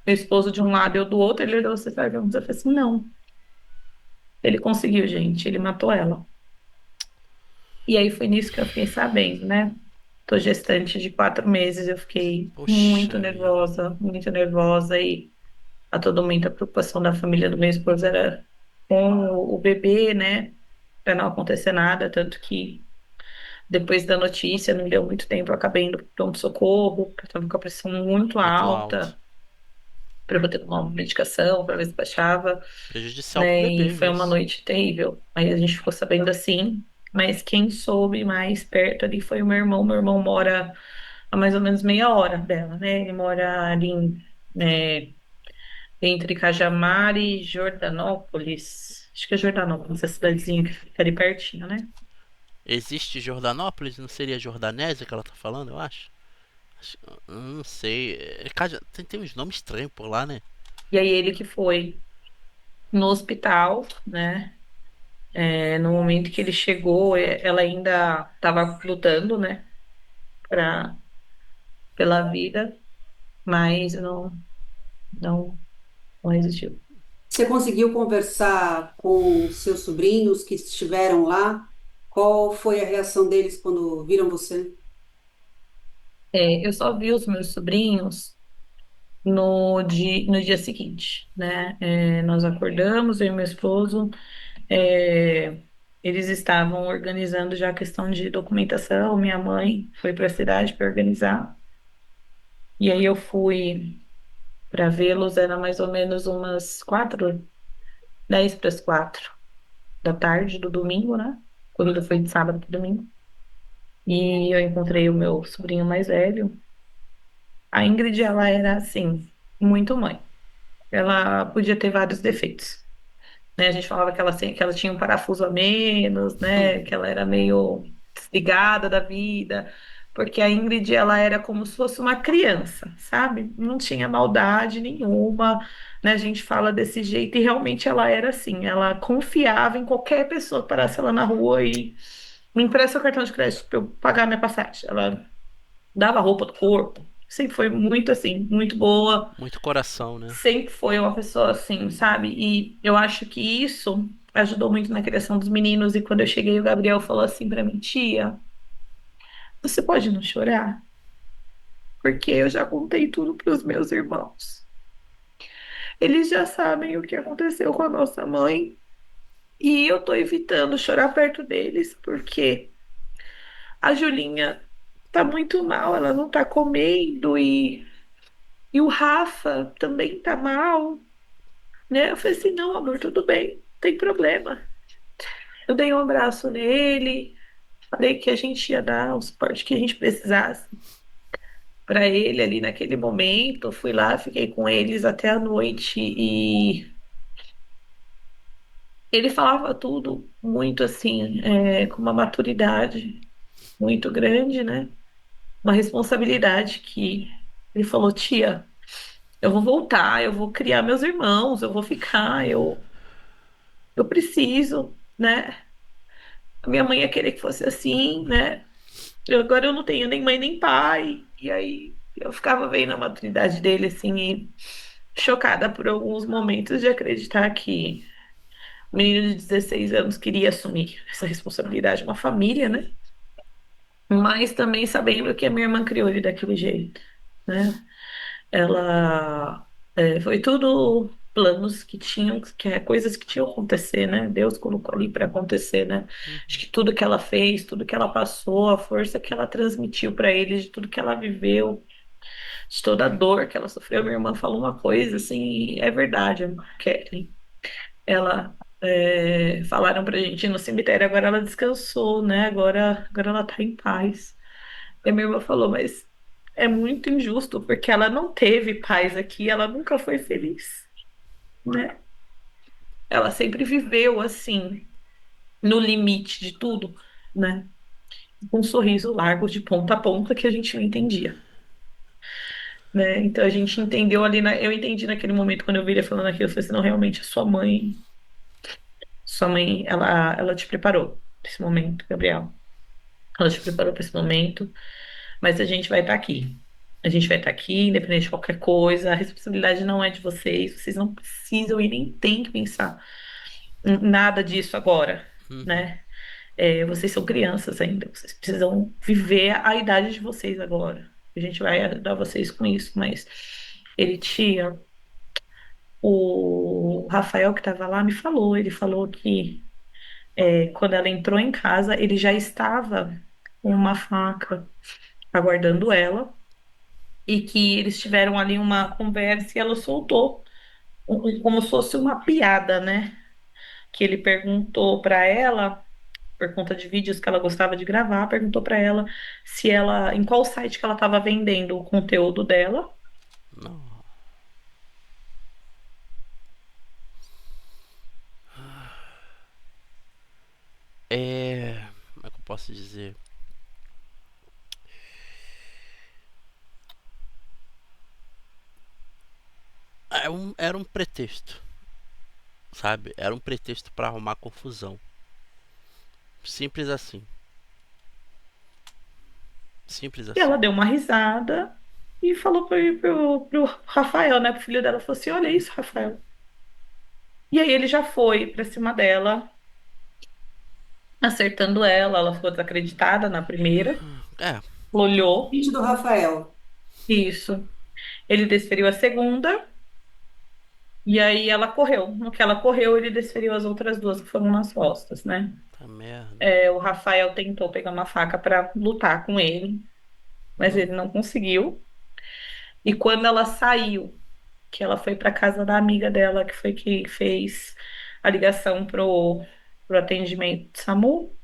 Meu esposo de um lado e eu do outro, ele olhou, você vai ver, eu falei assim, não, ele conseguiu, gente, ele matou ela. E aí foi nisso que eu fiquei sabendo, né? Tô gestante de 4 meses, eu fiquei Poxa vida. muito nervosa, e a todo momento a preocupação da família do meu esposo era com o bebê, né? Para não acontecer nada, tanto que depois da notícia não deu muito tempo, eu acabei indo para pronto-socorro, porque eu estava com a pressão muito Muito alto. alta, para eu ter que tomar uma medicação, para ver se baixava, Prejudicial pro né? E bebê foi uma isso. noite terrível. Aí a gente ficou sabendo assim, mas quem soube mais perto ali foi o meu irmão. Meu irmão mora a mais ou menos meia hora dela, né? Ele mora ali é, entre Cajamar e Jordanópolis. Acho que é Jordanópolis, essa cidadezinha que fica ali pertinho, né? Existe Jordanópolis? Não seria Jordanésia que ela tá falando, eu acho? Não sei. Tem uns nomes estranhos por lá, né? E aí ele que foi no hospital, né? No momento que ele chegou, ela ainda estava lutando, né? Pra, pela vida, mas não, não resistiu. Você conseguiu conversar com seus sobrinhos que estiveram lá? Qual foi a reação deles quando viram você? Eu só vi os meus sobrinhos no dia seguinte, né? Nós acordamos, eu e meu esposo, é, eles estavam organizando já a questão de documentação. Minha mãe foi para a cidade para organizar, e aí eu fui para vê-los, era mais ou menos umas 10 para as 4 da tarde do domingo, né? corrida foi de sábado para domingo. E eu encontrei o meu sobrinho mais velho. A Ingrid, ela era, assim, muito mãe. Ela podia ter vários defeitos, né? A gente falava que ela tinha um parafuso a menos, né? Que ela era meio desligada da vida, porque a Ingrid, ela era como se fosse uma criança, sabe? Não tinha maldade nenhuma, né? A gente fala desse jeito e realmente ela era assim, ela confiava em qualquer pessoa que parasse ela na rua e me empresta o cartão de crédito para eu pagar minha passagem. Ela dava roupa do corpo, sempre foi muito assim, muito boa. Muito coração, né? Sempre foi uma pessoa assim, sabe? E eu acho que isso ajudou muito na criação dos meninos. E quando eu cheguei, o Gabriel falou assim pra mim, tia, você pode não chorar? Porque eu já contei tudo pros meus irmãos. Eles já sabem o que aconteceu com a nossa mãe. E eu tô evitando chorar perto deles, porque a Julinha tá muito mal, ela não tá comendo e o Rafa também tá mal, né? Eu falei assim, não, amor, tudo bem, não tem problema. Eu dei um abraço nele, falei que a gente ia dar o suporte que a gente precisasse para ele ali naquele momento. Fui lá, fiquei com eles até a noite e ele falava tudo muito assim, com uma maturidade muito grande, né? Uma responsabilidade que ele falou, tia, eu vou voltar, eu vou criar meus irmãos, eu vou ficar, eu preciso, né? A minha mãe ia querer que fosse assim, né? Agora eu não tenho nem mãe nem pai. E aí eu ficava vendo a maturidade dele, assim, e chocada por alguns momentos de acreditar que o menino de 16 anos queria assumir essa responsabilidade, uma família, né? Mas também sabendo que a minha irmã criou ele daquele jeito, né? Ela foi tudo planos que tinham, coisas que tinham que acontecer, né? Deus colocou ali para acontecer, né? Acho que tudo que ela fez, tudo que ela passou, a força que ela transmitiu para ele, de tudo que ela viveu, de toda a dor que ela sofreu. Minha irmã falou uma coisa assim, é verdade, Kelly. Ela falaram pra gente ir no cemitério, agora ela descansou, né? Agora ela tá em paz. E a minha irmã falou, mas é muito injusto, porque ela não teve paz aqui, ela nunca foi feliz, né? Ela sempre viveu assim, no limite de tudo, né? Com um sorriso largo de ponta a ponta que a gente não entendia, né? Então a gente entendeu ali, eu entendi naquele momento quando eu vi ele falando aquilo, eu falei assim, não, realmente, sua mãe, ela te preparou para esse momento, Gabriel. Ela te preparou para esse momento, mas a gente vai estar aqui. A gente vai estar aqui, independente de qualquer coisa. A responsabilidade não é de vocês. Vocês não precisam e nem têm que pensar em nada disso agora, Uhum. né? Vocês são crianças ainda. Vocês precisam viver a idade de vocês agora. A gente vai ajudar vocês com isso, mas ele tinha. O Rafael que estava lá me falou. Ele falou que quando ela entrou em casa, ele já estava com uma faca aguardando ela e que eles tiveram ali uma conversa e ela soltou como se fosse uma piada, né? Que ele perguntou para ela, por conta de vídeos que ela gostava de gravar, perguntou para ela se ela, em qual site que ela estava vendendo o conteúdo dela. Não. Como é que eu posso dizer? Era um pretexto, sabe? Era um pretexto para arrumar confusão. Simples assim. Simples E assim. ela deu uma risada e falou pro Rafael, né, pro filho dela, falou assim: Olha isso, Rafael. E aí ele já foi pra cima dela, acertando ela. Ela ficou desacreditada na primeira, É, olhou, Vídeo do Rafael. isso. Ele desferiu a segunda, e aí ela correu. No que ela correu, ele desferiu as outras duas que foram nas costas, né? tá merda. O Rafael tentou pegar uma faca para lutar com ele, mas ele não conseguiu. E quando ela saiu, que ela foi para casa da amiga dela, que foi que fez a ligação pro atendimento SAMU,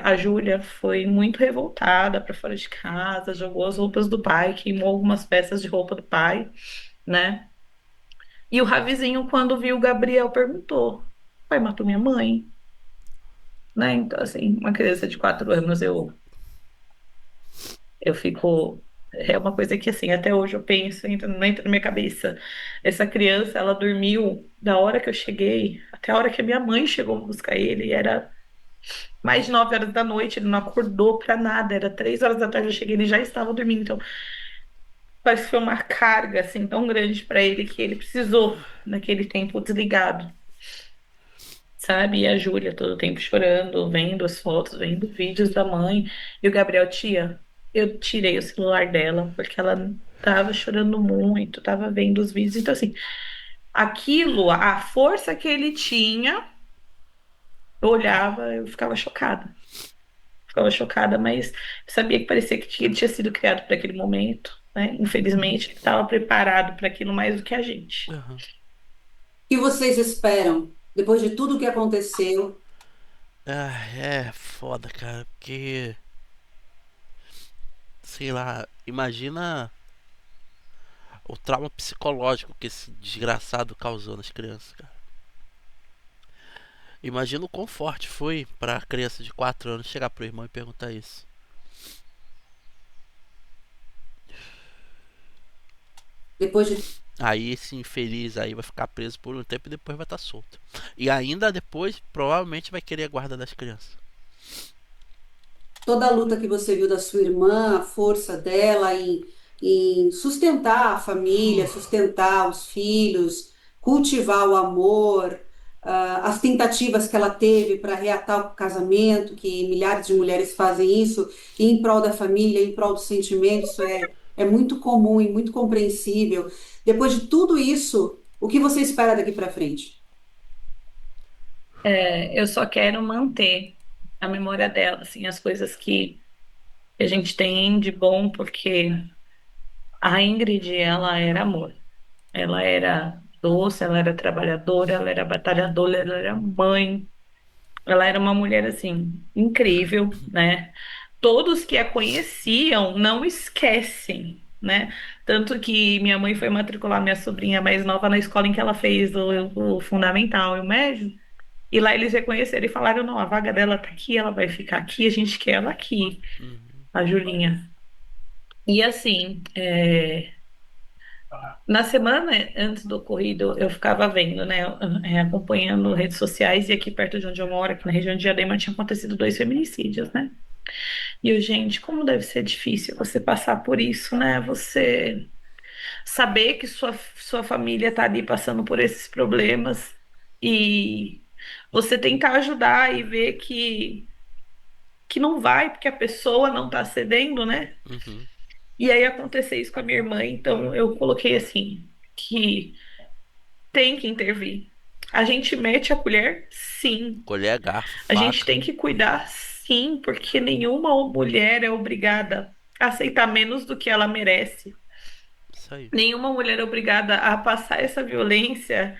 A Júlia foi muito revoltada para fora de casa, jogou as roupas do pai, queimou algumas peças de roupa do pai, né? E o Ravizinho, quando viu o Gabriel, perguntou: o pai matou minha mãe? Né? Então, assim, uma criança de 4 anos, eu fico. É uma coisa que, assim, até hoje eu penso, não entra na minha cabeça. Essa criança, ela dormiu da hora que eu cheguei até a hora que a minha mãe chegou buscar ele. E era mais de 9 horas da noite, ele não acordou pra nada. Era 3 horas da tarde, eu cheguei, ele já estava dormindo. Então, parece que foi uma carga, assim, tão grande pra ele que ele precisou, naquele tempo, desligado. Sabe? E a Júlia todo o tempo chorando, vendo as fotos, vendo vídeos da mãe. E o Gabriel, tia, eu tirei o celular dela porque ela tava chorando muito, tava vendo os vídeos. Então, assim, aquilo, a força que ele tinha, eu olhava, eu ficava chocada. Ficava chocada, mas sabia que parecia que ele tinha sido criado para aquele momento, né? Infelizmente, ele estava preparado para aquilo mais do que a gente. Aham. O que vocês esperam depois de tudo o que aconteceu? Ah, é foda, cara, porque, sei lá, imagina o trauma psicológico que esse desgraçado causou nas crianças, cara. Imagina o quão forte foi pra criança de 4 anos chegar pro irmão e perguntar isso. Depois de Aí esse infeliz aí vai ficar preso por um tempo e depois vai estar solto. E ainda depois, provavelmente, vai querer a guarda das crianças. toda a luta que você viu da sua irmã, a força dela em sustentar a família, sustentar os filhos, cultivar o amor, as tentativas que ela teve para reatar o casamento, que milhares de mulheres fazem isso, e em prol da família, em prol dos sentimentos, é muito comum e muito compreensível. Depois de tudo isso, o que você espera daqui para frente? Eu só quero manter a memória dela, assim, as coisas que a gente tem de bom, porque a Ingrid, ela era amor. Ela era doce, ela era trabalhadora, ela era batalhadora, ela era mãe. Ela era uma mulher, assim, incrível, né? Todos que a conheciam não esquecem, né? Tanto que minha mãe foi matricular minha sobrinha mais nova na escola em que ela fez o fundamental e o médio. E lá eles reconheceram e falaram: não, a vaga dela tá aqui, ela vai ficar aqui, a gente quer ela aqui, Uhum. a Julinha. E assim, na semana antes do ocorrido, eu ficava vendo, né, acompanhando redes sociais, e aqui perto de onde eu moro, aqui na região de Diadema, tinha acontecido 2 feminicídios, né? E eu, gente, como deve ser difícil você passar por isso, né? Você saber que sua família tá ali passando por esses problemas e você tentar ajudar e ver que não vai, porque a pessoa não tá cedendo, né? Uhum. E aí aconteceu isso com a minha irmã, então eu coloquei assim, que tem que intervir. A gente mete a colher? Sim. Colher garfo, A gente faca. tem que cuidar? Sim, porque nenhuma mulher é obrigada a aceitar menos do que ela merece. Isso aí. Nenhuma mulher é obrigada a passar essa violência,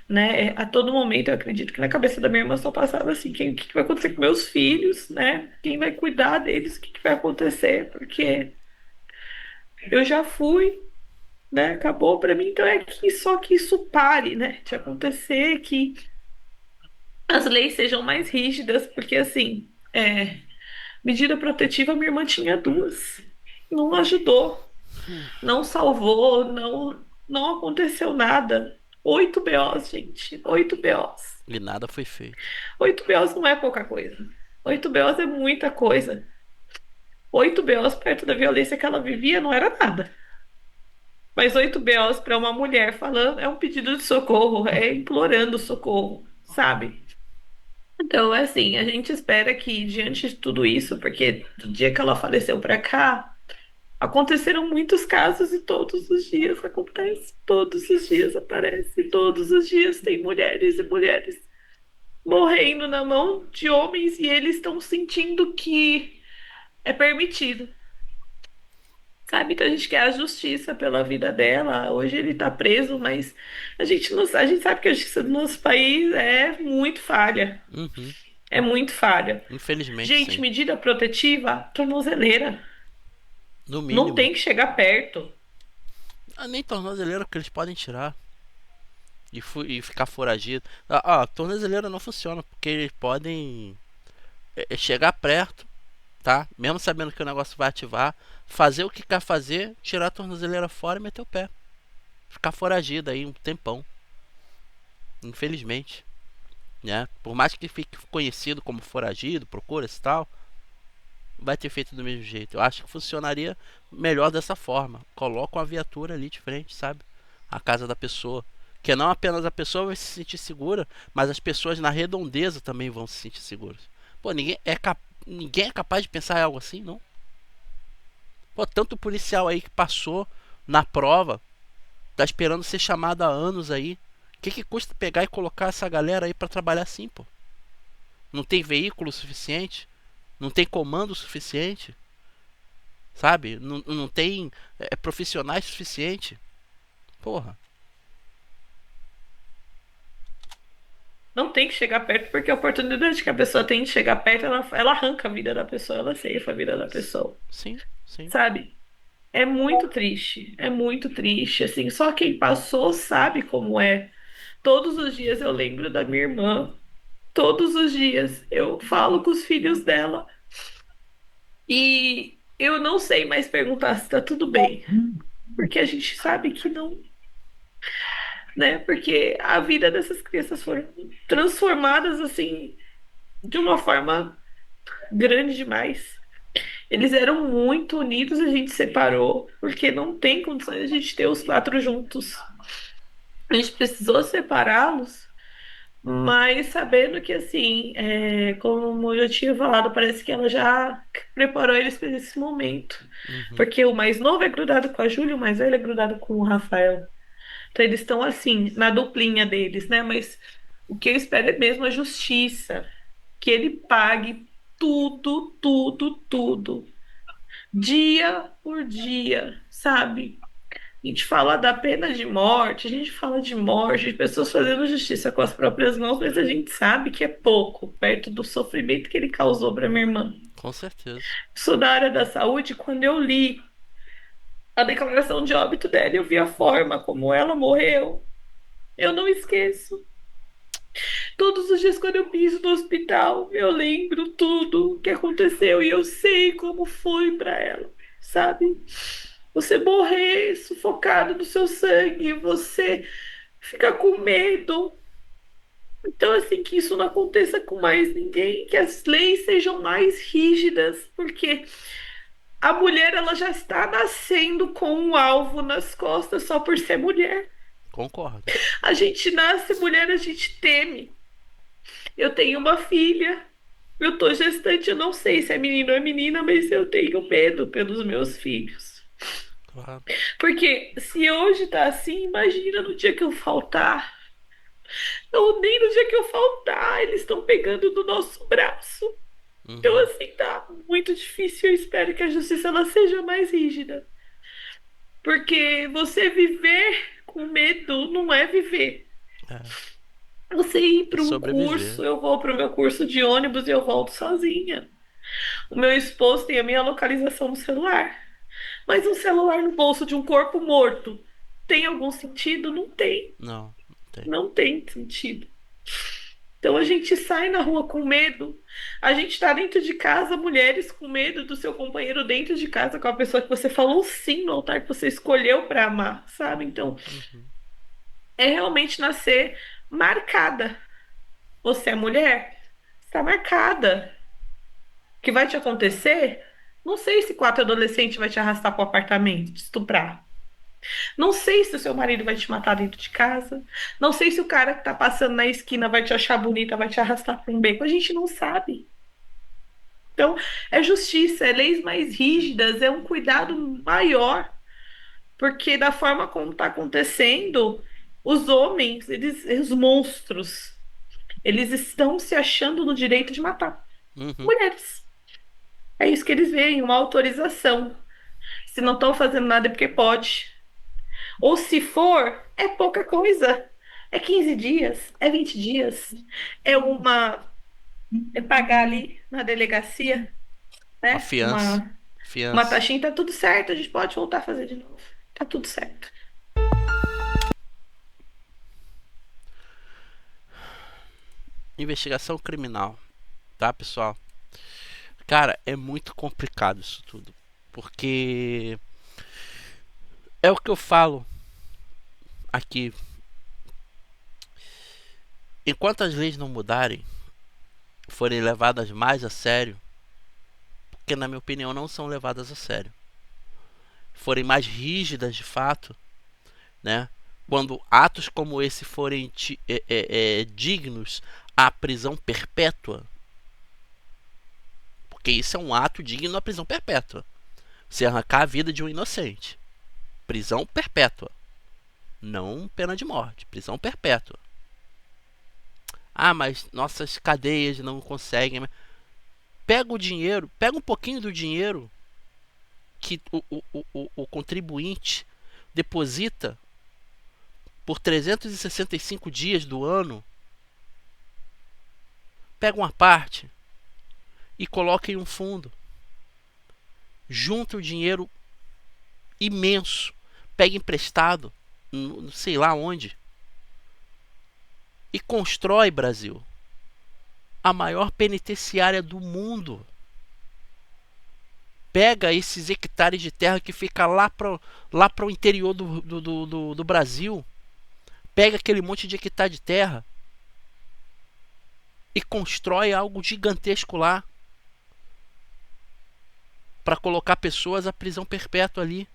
né? A todo momento, eu acredito que na cabeça da minha irmã só passava assim: o que vai acontecer com meus filhos, né? Quem vai cuidar deles? O que vai acontecer? Porque eu já fui, né? Acabou para mim, então é que só que isso pare, né? De acontecer, que as leis sejam mais rígidas, porque assim, medida protetiva, minha irmã tinha duas. Não ajudou, não salvou, não aconteceu nada. 8 BOs, gente. 8 BOs. E nada foi feito. 8 BOs não é pouca coisa. 8 BOs é muita coisa. 8 BOs perto da violência que ela vivia não era nada. Mas 8 BOs para uma mulher falando é um pedido de socorro, é implorando socorro, sabe? Então, assim, a gente espera que diante de tudo isso, porque do dia que ela faleceu para cá, aconteceram muitos casos e todos os dias acontece, todos os dias aparece, todos os dias tem mulheres e mulheres morrendo na mão de homens e eles estão sentindo que é permitido. Sabe, então a gente quer a justiça pela vida dela. Hoje ele tá preso, mas a gente não, a gente sabe que a justiça do nosso país é muito falha. Uhum. É muito falha. Infelizmente, Gente, sim. medida protetiva, tornozeleira. No Não mínimo. tem que chegar perto. Ah, nem tornozeleira, porque eles podem tirar e ficar foragido. Ah, tornozeleira não funciona, porque eles podem chegar perto, tá? Mesmo sabendo que o negócio vai ativar, fazer o que quer fazer, tirar a tornozeleira fora e meter o pé. Ficar foragido aí um tempão. Infelizmente. Né? Por mais que fique conhecido como foragido, procura-se e tal, vai ter feito do mesmo jeito. Eu acho que funcionaria melhor dessa forma. Coloca uma viatura ali de frente, sabe? A casa da pessoa. Que não apenas a pessoa vai se sentir segura, mas as pessoas na redondeza também vão se sentir seguras. Pô, ninguém é capaz de pensar em algo assim, não? Pô, tanto policial aí que passou na prova, tá esperando ser chamado há anos aí. O que custa pegar e colocar essa galera aí pra trabalhar assim, pô? Não tem veículo suficiente? Não tem comando suficiente? Sabe? Não tem profissionais suficiente? Porra. Não tem que chegar perto, porque a oportunidade que a pessoa tem de chegar perto, ela arranca a vida da pessoa, ela ceifa a vida da pessoa. Sim, sim. Sabe? É muito triste, assim, só quem passou sabe como é. Todos os dias eu lembro da minha irmã, todos os dias eu falo com os filhos dela e eu não sei mais perguntar se tá tudo bem, porque a gente sabe que não, né? Porque a vida dessas crianças foram transformadas assim de uma forma grande demais. Eles eram muito unidos, a gente separou, porque não tem condições de a gente ter os quatro juntos. A gente precisou separá-los, mas sabendo que, assim, como eu já tinha falado, parece que ela já preparou eles para esse momento. Uhum. Porque o mais novo é grudado com a Júlia, o mais velho é grudado com o Rafael. Então eles estão, assim, na duplinha deles, né? Mas o que eu espero é mesmo a justiça. Que ele pague tudo, tudo, tudo. Dia por dia, sabe? A gente fala da pena de morte, a gente fala de morte, de pessoas fazendo justiça com as próprias mãos, mas a gente sabe que é pouco, perto do sofrimento que ele causou para minha irmã. Com certeza. Sou da área da saúde, quando eu li a declaração de óbito dela, eu vi a forma como ela morreu. Eu não esqueço. Todos os dias, quando eu piso no hospital, eu lembro tudo o que aconteceu e eu sei como foi para ela, sabe? Você morrer sufocado no seu sangue, você fica com medo. Então, assim, que isso não aconteça com mais ninguém, que as leis sejam mais rígidas, porque a mulher ela já está nascendo com um alvo nas costas só por ser mulher. Concordo. A gente nasce mulher, a gente teme. Eu tenho uma filha, eu tô gestante, eu não sei se é menino ou é menina, mas eu tenho medo pelos meus filhos. Claro. Porque se hoje tá assim, imagina no dia que eu faltar. Ou nem no dia que eu faltar, eles estão pegando do nosso braço. Então, Uhum. assim, tá muito difícil. Eu espero que a justiça ela seja mais rígida. Porque você viver com medo não é viver. É. Você ir É para um sobreviver. curso, eu vou para o meu curso de ônibus e eu volto sozinha. O meu esposo tem a minha localização no celular. Mas um celular no bolso de um corpo morto tem algum sentido? Não tem. Não, não tem. Não tem sentido. Então a gente sai na rua com medo. A gente está dentro de casa, mulheres com medo do seu companheiro dentro de casa com a pessoa que você falou sim no altar que você escolheu para amar, sabe? Então Uhum. é realmente nascer marcada. Você é mulher? Está marcada. O que vai te acontecer? Não sei se quatro adolescentes vai te arrastar para o apartamento, te estuprar. Não sei se o seu marido vai te matar dentro de casa. Não sei se o cara que tá passando na esquina vai te achar bonita, vai te arrastar para um beco. A gente não sabe. Então, é justiça, é leis mais rígidas, é um cuidado maior, porque da forma como está acontecendo, os homens, os monstros, eles estão se achando no direito de matar Uhum. mulheres. É isso que eles veem, uma autorização. Se não estão fazendo nada é porque pode. Ou se for, é pouca coisa. É 15 dias, é 20 dias, é uma. É pagar ali na delegacia, Uma né? fiança. Uma Fiança. taxinha, tá tudo certo, a gente pode voltar a fazer de novo. Tá tudo certo. Investigação criminal, tá, pessoal? Cara, é muito complicado isso tudo. Porque é o que eu falo aqui. Enquanto as leis não mudarem, forem levadas mais a sério, que na minha opinião não são levadas a sério, forem mais rígidas de fato, né? Quando atos como esse forem dignos à prisão perpétua, porque isso é um ato digno à prisão perpétua. Você arrancar a vida de um inocente. Prisão perpétua. Não pena de morte. Prisão perpétua. Ah, mas nossas cadeias não conseguem. Pega o dinheiro, pega um pouquinho do dinheiro que o contribuinte deposita por 365 dias do ano, pega uma parte e coloca em um fundo. Junta o dinheiro imenso, pega emprestado, não sei lá onde, e constrói, Brasil, a maior penitenciária do mundo. Pega esses hectares de terra que fica lá para o interior do Brasil. Pega aquele monte de hectare de terra e constrói algo gigantesco lá para colocar pessoas à prisão perpétua ali.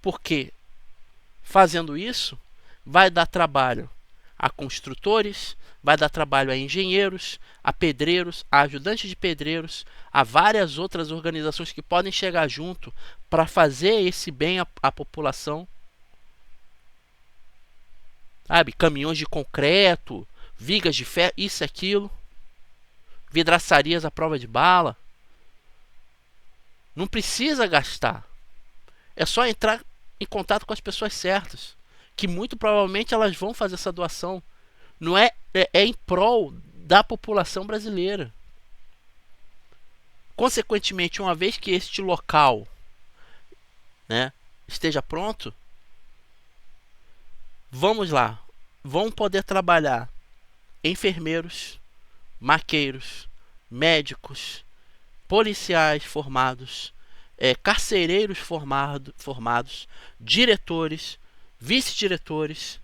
Porque fazendo isso vai dar trabalho a construtores, vai dar trabalho a engenheiros, a pedreiros, a ajudantes de pedreiros, a várias outras organizações que podem chegar junto para fazer esse bem à população. Sabe? Caminhões de concreto, vigas de ferro, isso e aquilo, vidraçarias à prova de bala. Não precisa gastar. É só entrar em contato com as pessoas certas, que muito provavelmente elas vão fazer essa doação. Não é em prol da população brasileira. Consequentemente, uma vez que este local, né, esteja pronto, vamos lá, vão poder trabalhar enfermeiros, maqueiros, médicos, policiais formados, carcereiros formados, diretores, vice-diretores,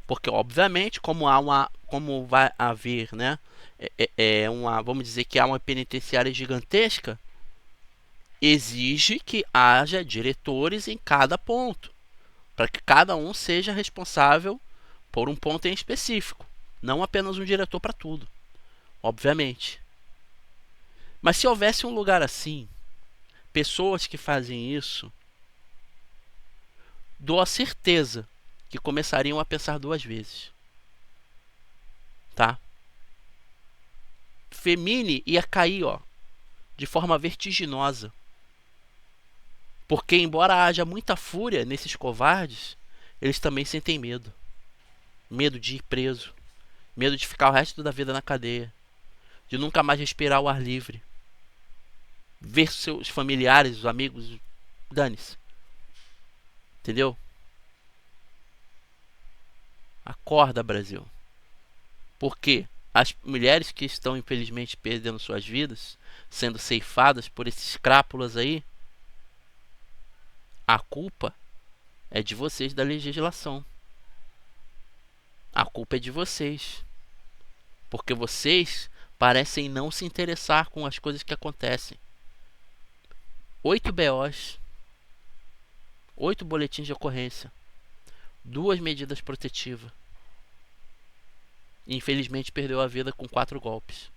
porque obviamente como vai haver, né, vamos dizer que há uma penitenciária gigantesca, exige que haja diretores em cada ponto, para que cada um seja responsável por um ponto em específico, não apenas um diretor para tudo, obviamente. Mas se houvesse um lugar assim, pessoas que fazem isso, dou a certeza que começariam a pensar duas vezes, tá? Femine ia cair, ó, de forma vertiginosa, porque embora haja muita fúria nesses covardes, eles também sentem medo, medo de ir preso, medo de ficar o resto da vida na cadeia, de nunca mais respirar o ar livre, ver seus familiares, os amigos, dane-se, entendeu? Acorda, Brasil. Porque as mulheres que estão infelizmente perdendo suas vidas, sendo ceifadas por esses crápulas aí, a culpa é de vocês da legislação. A culpa é de vocês. Porque vocês parecem não se interessar com as coisas que acontecem. 8 BOs, 8 boletins de ocorrência, 2 medidas protetivas. Infelizmente perdeu a vida com 4 golpes.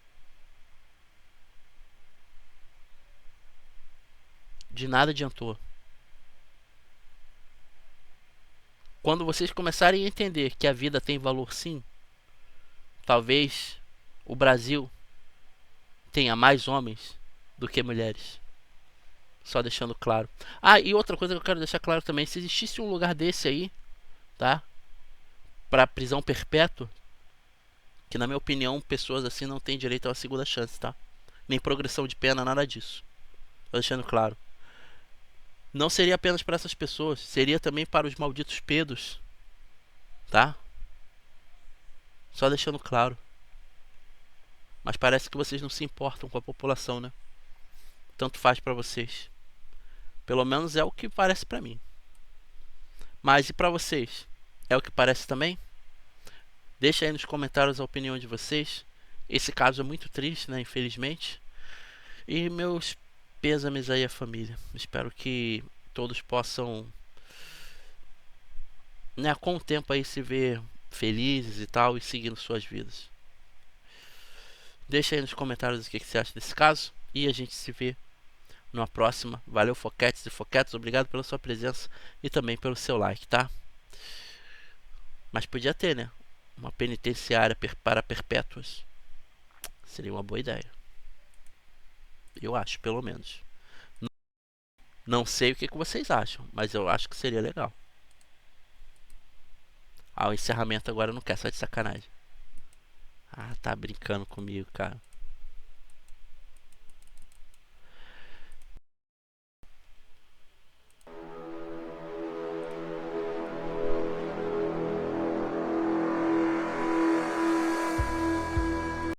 De nada adiantou. Quando vocês começarem a entender que a vida tem valor sim, talvez o Brasil tenha mais homens do que mulheres. Só deixando claro. Ah, e outra coisa que eu quero deixar claro também, se existisse um lugar desse aí, tá? para prisão perpétua, que na minha opinião pessoas assim não têm direito a uma segunda chance, tá? Nem progressão de pena, nada disso. Tô deixando claro. Não seria apenas para essas pessoas, seria também para os malditos pedos, tá? Só deixando claro. Mas parece que vocês não se importam com a população, né? Tanto faz para vocês. Pelo menos é o que parece para mim. Mas e para vocês? É o que parece também? Deixa aí nos comentários a opinião de vocês. Esse caso é muito triste, né? Infelizmente. E meus pêsames aí à família. Espero que todos possam, né, com o tempo aí se ver felizes e tal e seguindo suas vidas. Deixa aí nos comentários o que você acha desse caso e a gente se vê numa próxima. Valeu, foquetes e foquetes, obrigado pela sua presença e também pelo seu like, tá? Mas podia ter, né? Uma penitenciária para perpétuas. Seria uma boa ideia. Eu acho, pelo menos. Não sei o que vocês acham, mas eu acho que seria legal. Ah, o encerramento agora não quer, só de sacanagem. Ah, tá brincando comigo, cara.